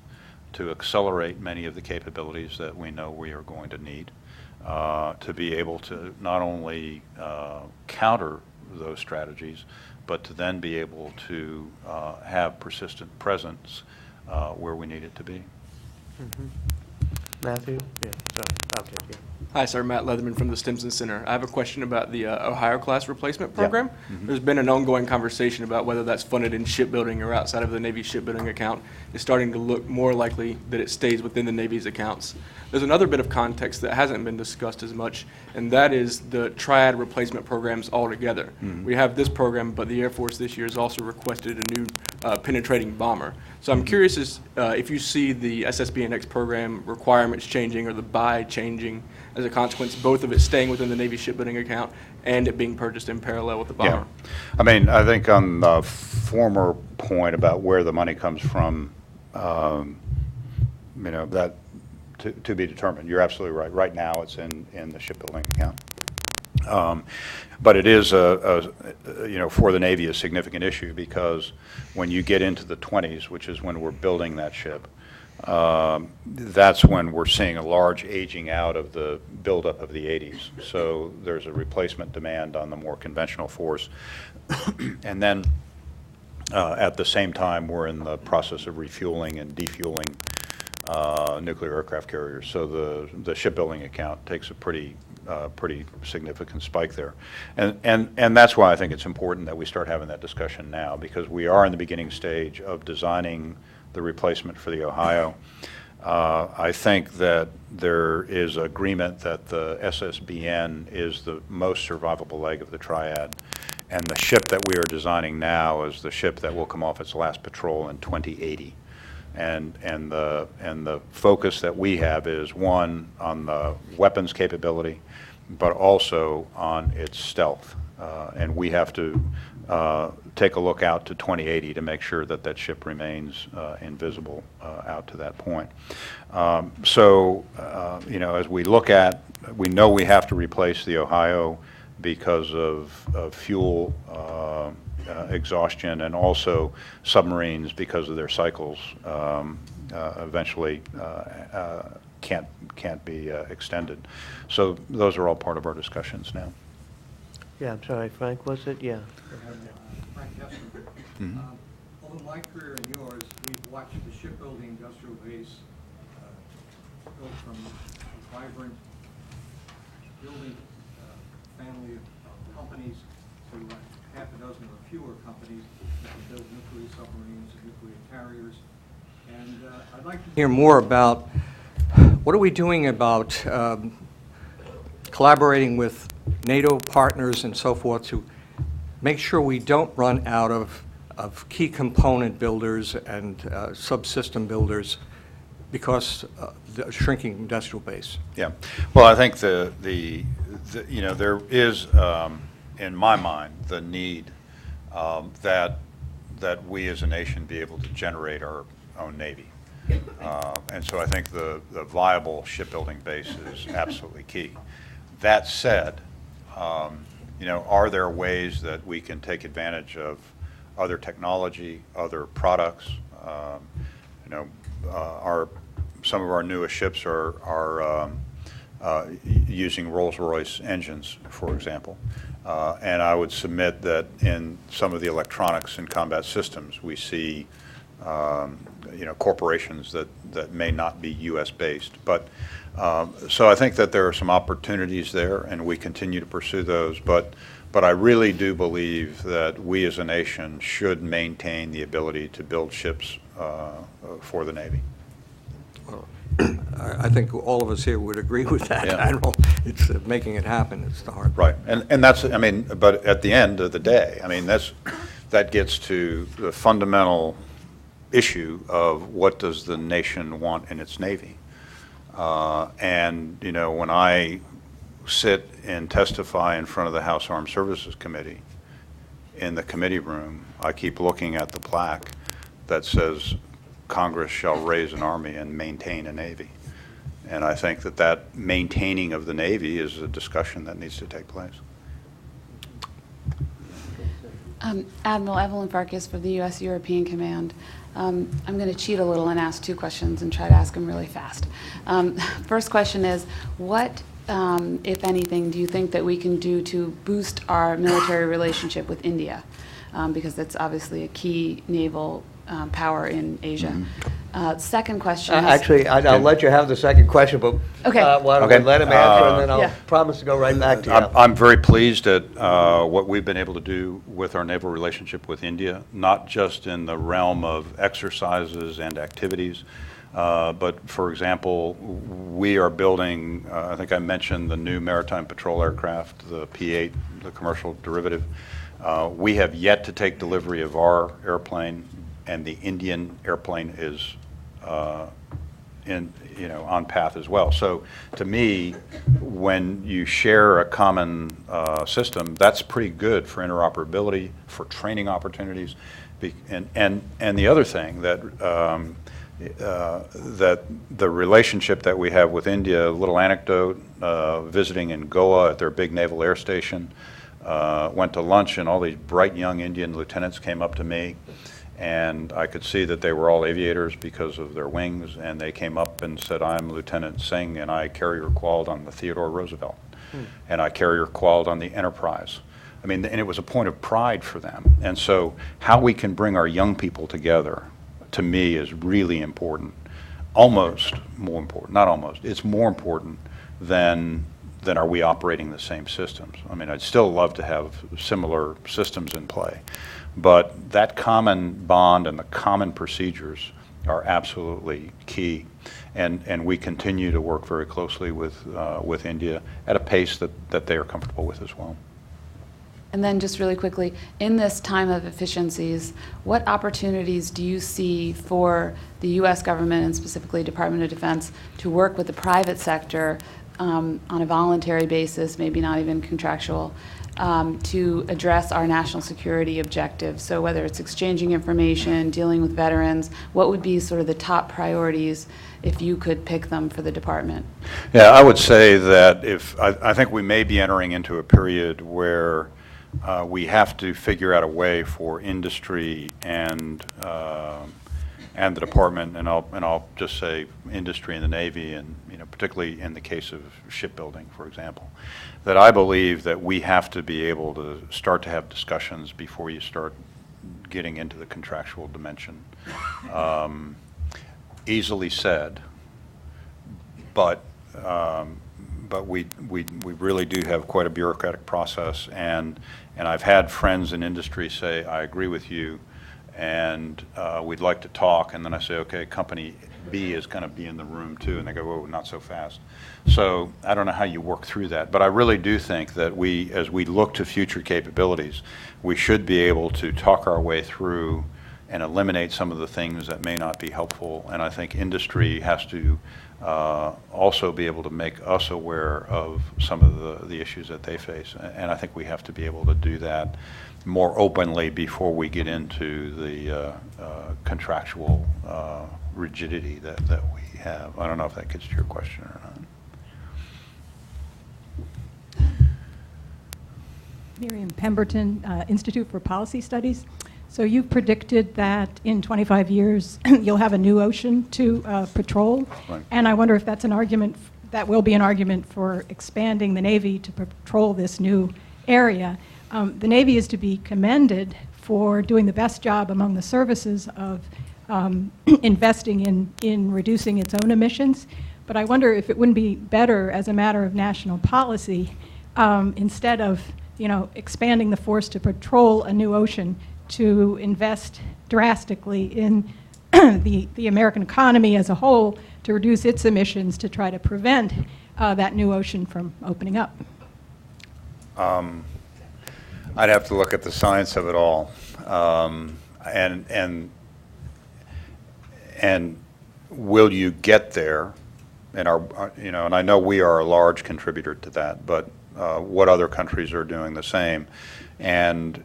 to accelerate many of the capabilities that we know we are going to need to be able to not only counter those strategies, but to then be able to have persistent presence where we need it to be. Mm-hmm. Matthew? Yeah, sorry. Okay, yeah. Hi, sir. Matt Leatherman from the Stimson Center. I have a question about the Ohio-class replacement program. There's been an ongoing conversation about whether that's funded in shipbuilding or outside of the Navy shipbuilding account. It's starting to look more likely that it stays within the Navy's accounts. There's another bit of context that hasn't been discussed as much, and that is the triad replacement programs altogether. We have this program, but the Air Force this year has also requested a new penetrating bomber. So I'm curious if you see the SSBNX program requirements changing or the buy changing as a consequence, both of it staying within the Navy shipbuilding account and it being purchased in parallel with the bomber. Yeah. I mean, I think on the former point about where the money comes from, you know, that to be determined. You're absolutely right. Right now, it's in the shipbuilding account. But it is, you know, for the Navy, a significant issue because when you get into the 20s, which is when we're building that ship, that's when we're seeing a large aging out of the buildup of the 80s. So there's a replacement demand on the more conventional force. And then at the same time, we're in the process of refueling and defueling nuclear aircraft carriers. So the shipbuilding account takes a pretty significant spike there. And that's why I think it's important that we start having that discussion now, because we are in the beginning stage of designing the replacement for the Ohio. I think that there is agreement that the SSBN is the most survivable leg of the triad, and the ship that we are designing now is the ship that will come off its last patrol in 2080. And the focus that we have is, one, on the weapons capability, but also on its stealth. And we have to take a look out to 2080 to make sure that that ship remains invisible out to that point. You know, as we look at, we know we have to replace the Ohio because of fuel exhaustion, and also submarines, because of their cycles, eventually can't be extended. So those are all part of our discussions now. Yeah, I'm sorry, Frank, was it? Yeah. Frank Hessler. Over my career and yours, we've watched the shipbuilding industrial base go from a vibrant building family of companies to half a dozen or fewer companies that can build nuclear submarines and nuclear carriers. And I'd like to hear more about what are we doing about collaborating with NATO partners and so forth to make sure we don't run out of key component builders and subsystem builders because the shrinking industrial base. Yeah. Well, I think you know, there is, in my mind, the need that we as a nation be able to generate our own Navy. And so I think the viable shipbuilding base is absolutely key. That said, you know, are there ways that we can take advantage of other technology, other products? You know, some of our newest ships are using Rolls-Royce engines, for example. And I would submit that in some of the electronics and combat systems, we see you know, corporations that may not be U.S. based. But so I think that there are some opportunities there, and we continue to pursue those. But I really do believe that we as a nation should maintain the ability to build ships for the Navy. Well, I think all of us here would agree with that, Yeah. Admiral. It's making it happen. It's the hard Right, and that's, I mean, but at the end of the day, I mean, that gets to the fundamental issue of what does the nation want in its Navy. And, you know, when I sit and testify in front of the House Armed Services Committee, in the committee room, I keep looking at the plaque that says Congress shall raise an Army and maintain a Navy. And I think that maintaining of the Navy is a discussion that needs to take place. Admiral Evelyn Farkas for the U.S. European Command. I'm going to cheat a little and ask two questions and try to ask them really fast. First question is, what, if anything, do you think that we can do to boost our military relationship with India? Because that's obviously a key naval power in Asia. Second question is... Actually, I'll let you have the second question, but Okay. why don't we Okay. let him answer, and then I'll Yeah. promise to go right back to you. I'm very pleased at what we've been able to do with our naval relationship with India, not just in the realm of exercises and activities, but for example, we are building, I think I mentioned the new maritime patrol aircraft, the P-8, the commercial derivative. We have yet to take delivery of our airplane, and the Indian airplane is on path as well. So to me, when you share a common system, that's pretty good for interoperability, for training opportunities. And the other thing that that the relationship that we have with India, a little anecdote, visiting in Goa at their big naval air station, went to lunch, and all these bright young Indian lieutenants came up to me, and I could see that they were all aviators because of their wings, and they came up and said, "I'm Lieutenant Singh, and I carrier qualled on the Theodore Roosevelt, and I carrier qualled on the Enterprise." I mean, and it was a point of pride for them. And so how we can bring our young people together, to me, is really important. Almost more important, not almost, it's more important than are we operating the same systems. I mean, I'd still love to have similar systems in play, but that common bond and the common procedures are absolutely key. And we continue to work very closely with India at a pace that they are comfortable with as well. And then just really quickly, in this time of efficiencies, what opportunities do you see for the U.S. government and specifically Department of Defense to work with the private sector on a voluntary basis, maybe not even contractual, to address our national security objectives? So whether it's exchanging information, dealing with veterans, what would be sort of the top priorities if you could pick them for the department? Yeah, I would say that I think we may be entering into a period where we have to figure out a way for industry and the department, and I'll just say industry and the Navy, and particularly in the case of shipbuilding, for example, that I believe that we have to be able to start to have discussions before you start getting into the contractual dimension. Easily said, but we really do have quite a bureaucratic process, and I've had friends in industry say, "I agree with you, and we'd like to talk," and then I say, "Okay, company B is going to be in the room too," and they go, "Whoa, not so fast." So I don't know how you work through that, but I really do think that as we look to future capabilities, we should be able to talk our way through and eliminate some of the things that may not be helpful, and I think industry has to also be able to make us aware of some of the issues that they face, and I think we have to be able to do that more openly before we get into the contractual rigidity that we have. I don't know if that gets to your question or not. Miriam Pemberton, Institute for Policy Studies. So you've predicted that in 25 years you'll have a new ocean to patrol, Right. And I wonder if that's an argument, that will be an argument for expanding the Navy to patrol this new area. The Navy is to be commended for doing the best job among the services of investing in reducing its own emissions, but I wonder if it wouldn't be better as a matter of national policy, instead of expanding the force to patrol a new ocean, to invest drastically in the American economy as a whole to reduce its emissions to try to prevent that new ocean from opening up. I'd have to look at the science of it all, and will you get there? And and I know we are a large contributor to that, but what other countries are doing the same, and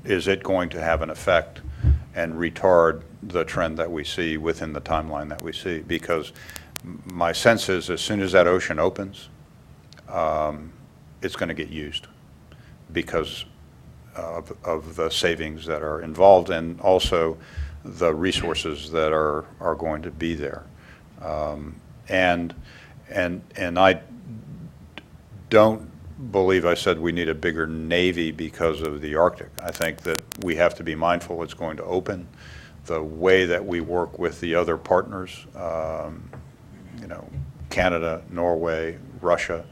is it going to have an effect and retard the trend that we see within the timeline that we see? Because my sense is, as soon as that ocean opens, it's going to get used because of the savings that are involved, and also the resources that are going to be there. And I don't believe I said we need a bigger Navy because of the Arctic. I think that we have to be mindful it's going to open, the way that we work with the other partners, you know, Canada, Norway, Russia,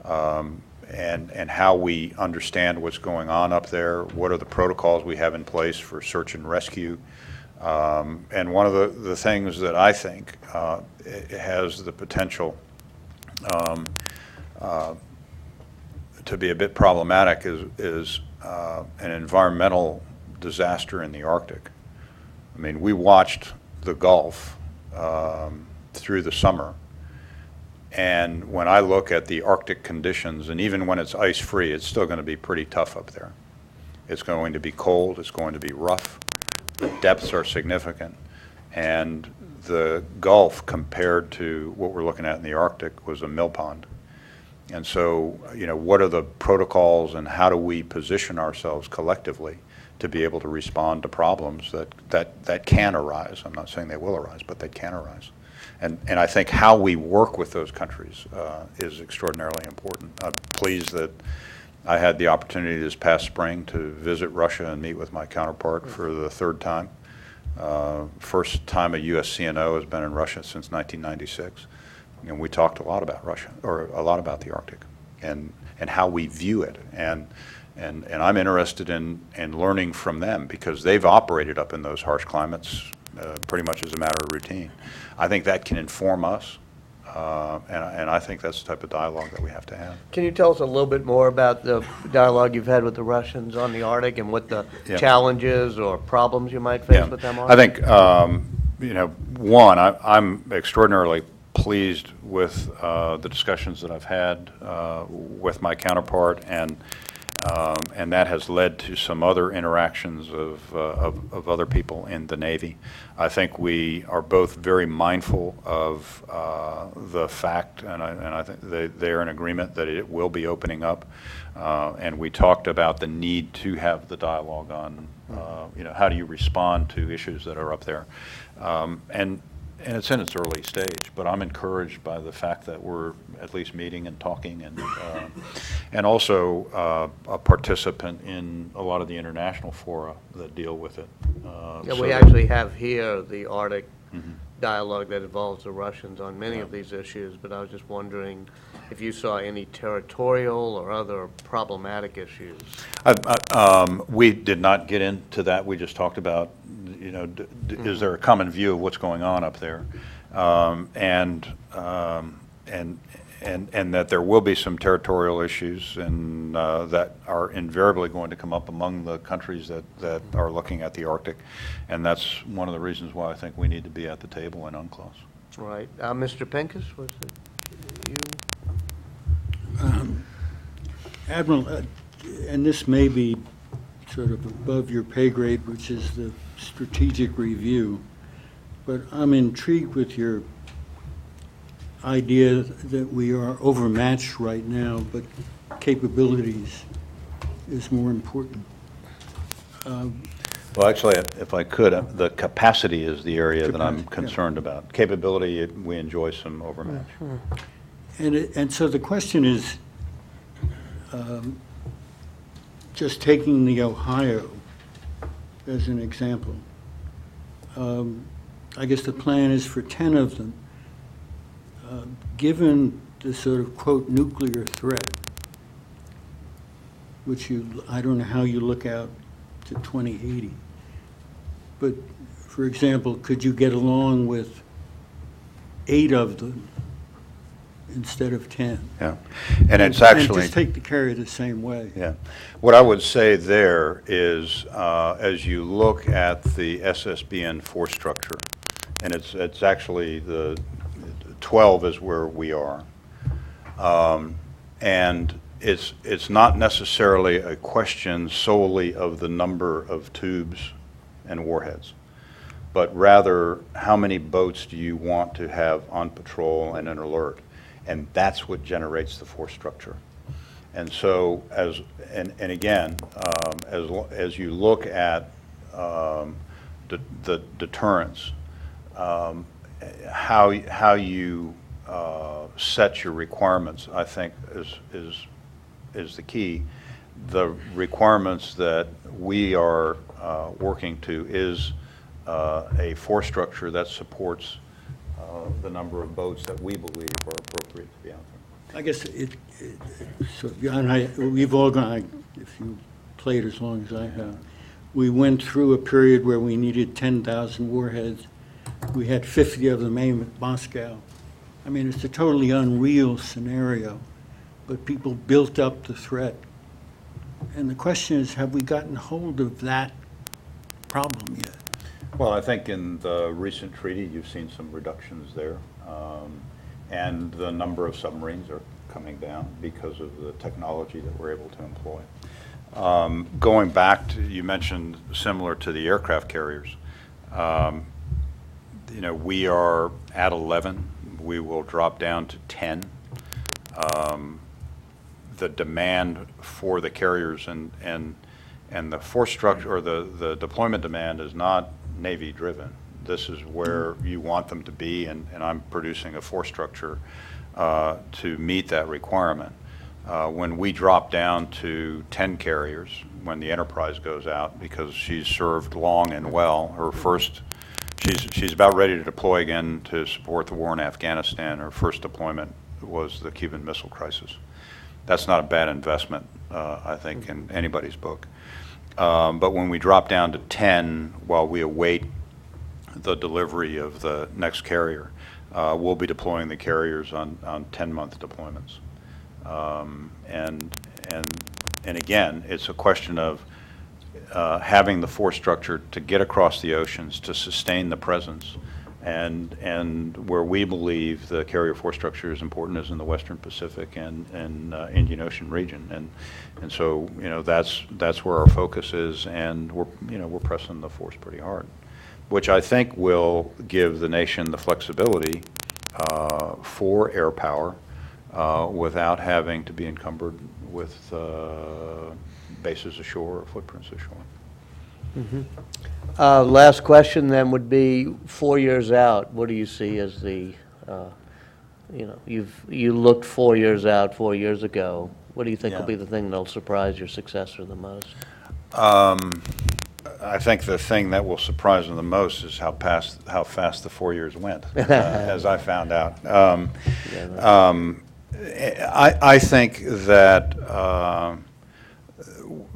and how we understand what's going on up there, what are the protocols we have in place for search and rescue. And one of the things that I think it has the potential to be a bit problematic is an environmental disaster in the Arctic. I mean, we watched the Gulf through the summer, and when I look at the Arctic conditions, and even when it's ice-free, it's still going to be pretty tough up there. It's going to be cold, it's going to be rough, the depths are significant, and the Gulf compared to what we're looking at in the Arctic was a mill pond. And so, you know, what are the protocols and how do we position ourselves collectively to be able to respond to problems that can arise? I'm not saying they will arise, but they can arise. And I think how we work with those countries is extraordinarily important. I'm pleased that I had the opportunity this past spring to visit Russia and meet with my counterpart for the third time. First time a U.S. CNO has been in Russia since 1996. And we talked a lot about Russia, or a lot about the Arctic, and how we view it. And I'm interested in learning from them because they've operated up in those harsh climates pretty much as a matter of routine. I think that can inform us, and I think that's the type of dialogue that we have to have. Can you tell us a little bit more about the dialogue you've had with the Russians on the Arctic and what the challenges or problems you might face with them are? I think, you know, one, I'm extraordinarily pleased with the discussions that I've had with my counterpart, and that has led to some other interactions of other people in the Navy. I think we are both very mindful of the fact, and I think they're in agreement that it will be opening up. And we talked about the need to have the dialogue on, you know, how do you respond to issues that are up there. And it's in its early stage, but I'm encouraged by the fact that we're at least meeting and talking, and also a participant in a lot of the international fora that deal with it. Yeah, we actually have here the Arctic dialogue that involves the Russians on many of these issues, but I was just wondering if you saw any territorial or other problematic issues. We did not get into that. We just talked about, you know, is there a common view of what's going on up there, and that there will be some territorial issues, and that are invariably going to come up among the countries that are looking at the Arctic, and that's one of the reasons why I think we need to be at the table in UNCLOS. Right. Mr. Pincus, was it you? Admiral, and this may be sort of above your pay grade, which is the strategic review, but I'm intrigued with your idea that we are overmatched right now, but capabilities is more important. Well, actually, if I could, the capacity is the area that I'm concerned about. Capability, we enjoy some overmatch. And so the question is, just taking the Ohio as an example, I guess the plan is for 10 of them. Given the sort of, quote, nuclear threat, which I don't know how you look out to 2080, but for example, could you get along with 8 of them instead of 10? Yeah, and it's actually... And just take the carrier the same way. Yeah. What I would say there is, as you look at the SSBN force structure, and it's actually the 12 is where we are, and it's not necessarily a question solely of the number of tubes and warheads, but rather how many boats do you want to have on patrol and in alert, and that's what generates the force structure. And so, as you look at the deterrence, how you set your requirements, I think, is the key. The requirements that we are working to is a force structure that supports the number of boats that we believe are appropriate to be out there. I guess so John, we've all gone, if you played as long as I have, we went through a period where we needed 10,000 warheads. We had 50 of them aimed at Moscow. I mean, it's a totally unreal scenario, but people built up the threat. And the question is, have we gotten hold of that problem yet? Well, I think in the recent treaty, you've seen some reductions there. And the number of submarines are coming down because of the technology that we're able to employ. Going back to, you mentioned similar to the aircraft carriers, you know, we are at 11. We will drop down to 10. The demand for the carriers and the force structure, or the deployment demand, is not Navy driven. This is where you want them to be, and I'm producing a force structure to meet that requirement. When we drop down to 10 carriers, when the Enterprise goes out, because she's served long and well, her first, she's about ready to deploy again to support the war in Afghanistan. Her first deployment was the Cuban Missile Crisis. That's not a bad investment, I think, in anybody's book. But when we drop down to 10, while we await the delivery of the next carrier, we'll be deploying the carriers on 10-month deployments. And again, it's a question of having the force structure to get across the oceans to sustain the presence. And where we believe the carrier force structure is important is in the Western Pacific and Indian Ocean region. And so, you know, that's where our focus is, and we're pressing the force pretty hard, which I think will give the nation the flexibility for air power without having to be encumbered with bases ashore or footprints ashore. Last question then would be, 4 years out, what do you see as the, you know, you looked 4 years out 4 years ago. What do you think will be the thing that'll surprise your successor the most? I think the thing that will surprise them the most is how fast the 4 years went, as I found out. I think that,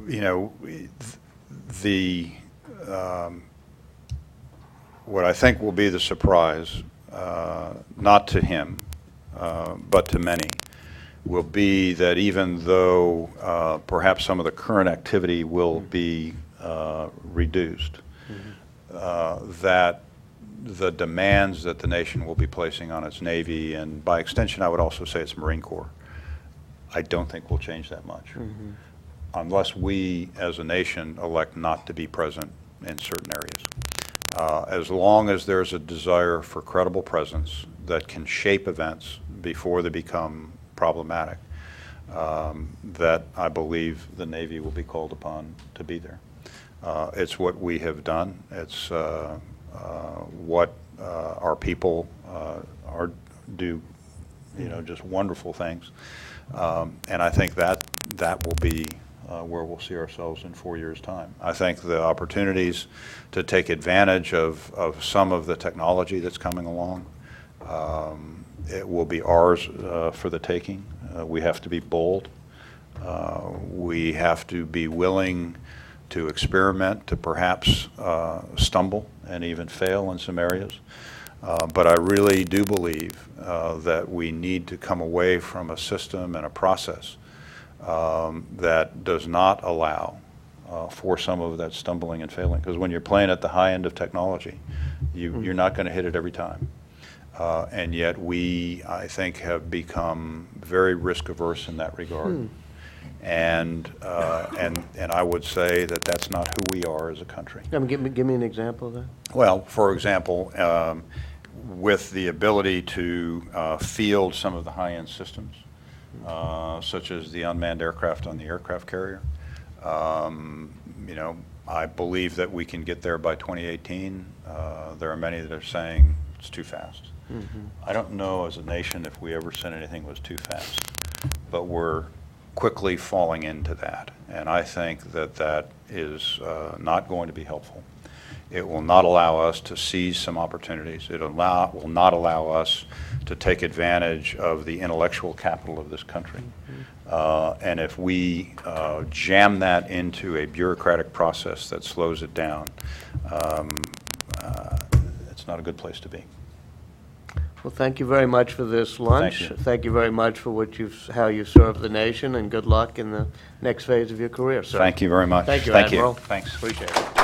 you know, what I think will be the surprise, not to him, but to many, will be that even though perhaps some of the current activity will be reduced, that the demands that the nation will be placing on its Navy, and by extension I would also say its Marine Corps, I don't think will change that much. Unless we as a nation elect not to be present in certain areas. As long as there's a desire for credible presence that can shape events before they become problematic, that I believe the Navy will be called upon to be there. It's what we have done. It's what our people do, you know, just wonderful things. And I think that will be where we'll see ourselves in 4 years' time. I think the opportunities to take advantage of some of the technology that's coming along, it will be ours for the taking. We have to be bold. We have to be willing to experiment, to perhaps stumble and even fail in some areas. But I really do believe that we need to come away from a system and a process that does not allow for some of that stumbling and failing. Because when you're playing at the high end of technology, you're not going to hit it every time. And yet we, I think, have become very risk averse in that regard. And I would say that that's not who we are as a country. Give me an example of that. Well, for example, with the ability to field some of the high-end systems, such as the unmanned aircraft on the aircraft carrier, you know, I believe that we can get there by 2018. There are many that are saying it's too fast. I don't know as a nation if we ever said anything was too fast, but we're quickly falling into that, and I think that that is not going to be helpful. It will not allow us to seize some opportunities. It will not allow us to take advantage of the intellectual capital of this country. And if we jam that into a bureaucratic process that slows it down, it's not a good place to be. Well, thank you very much for this lunch. Thank you. Thank you very much for how you served the nation, and good luck in the next phase of your career, sir. Thank you very much. Thank you, Thank Admiral. Thanks. Appreciate it.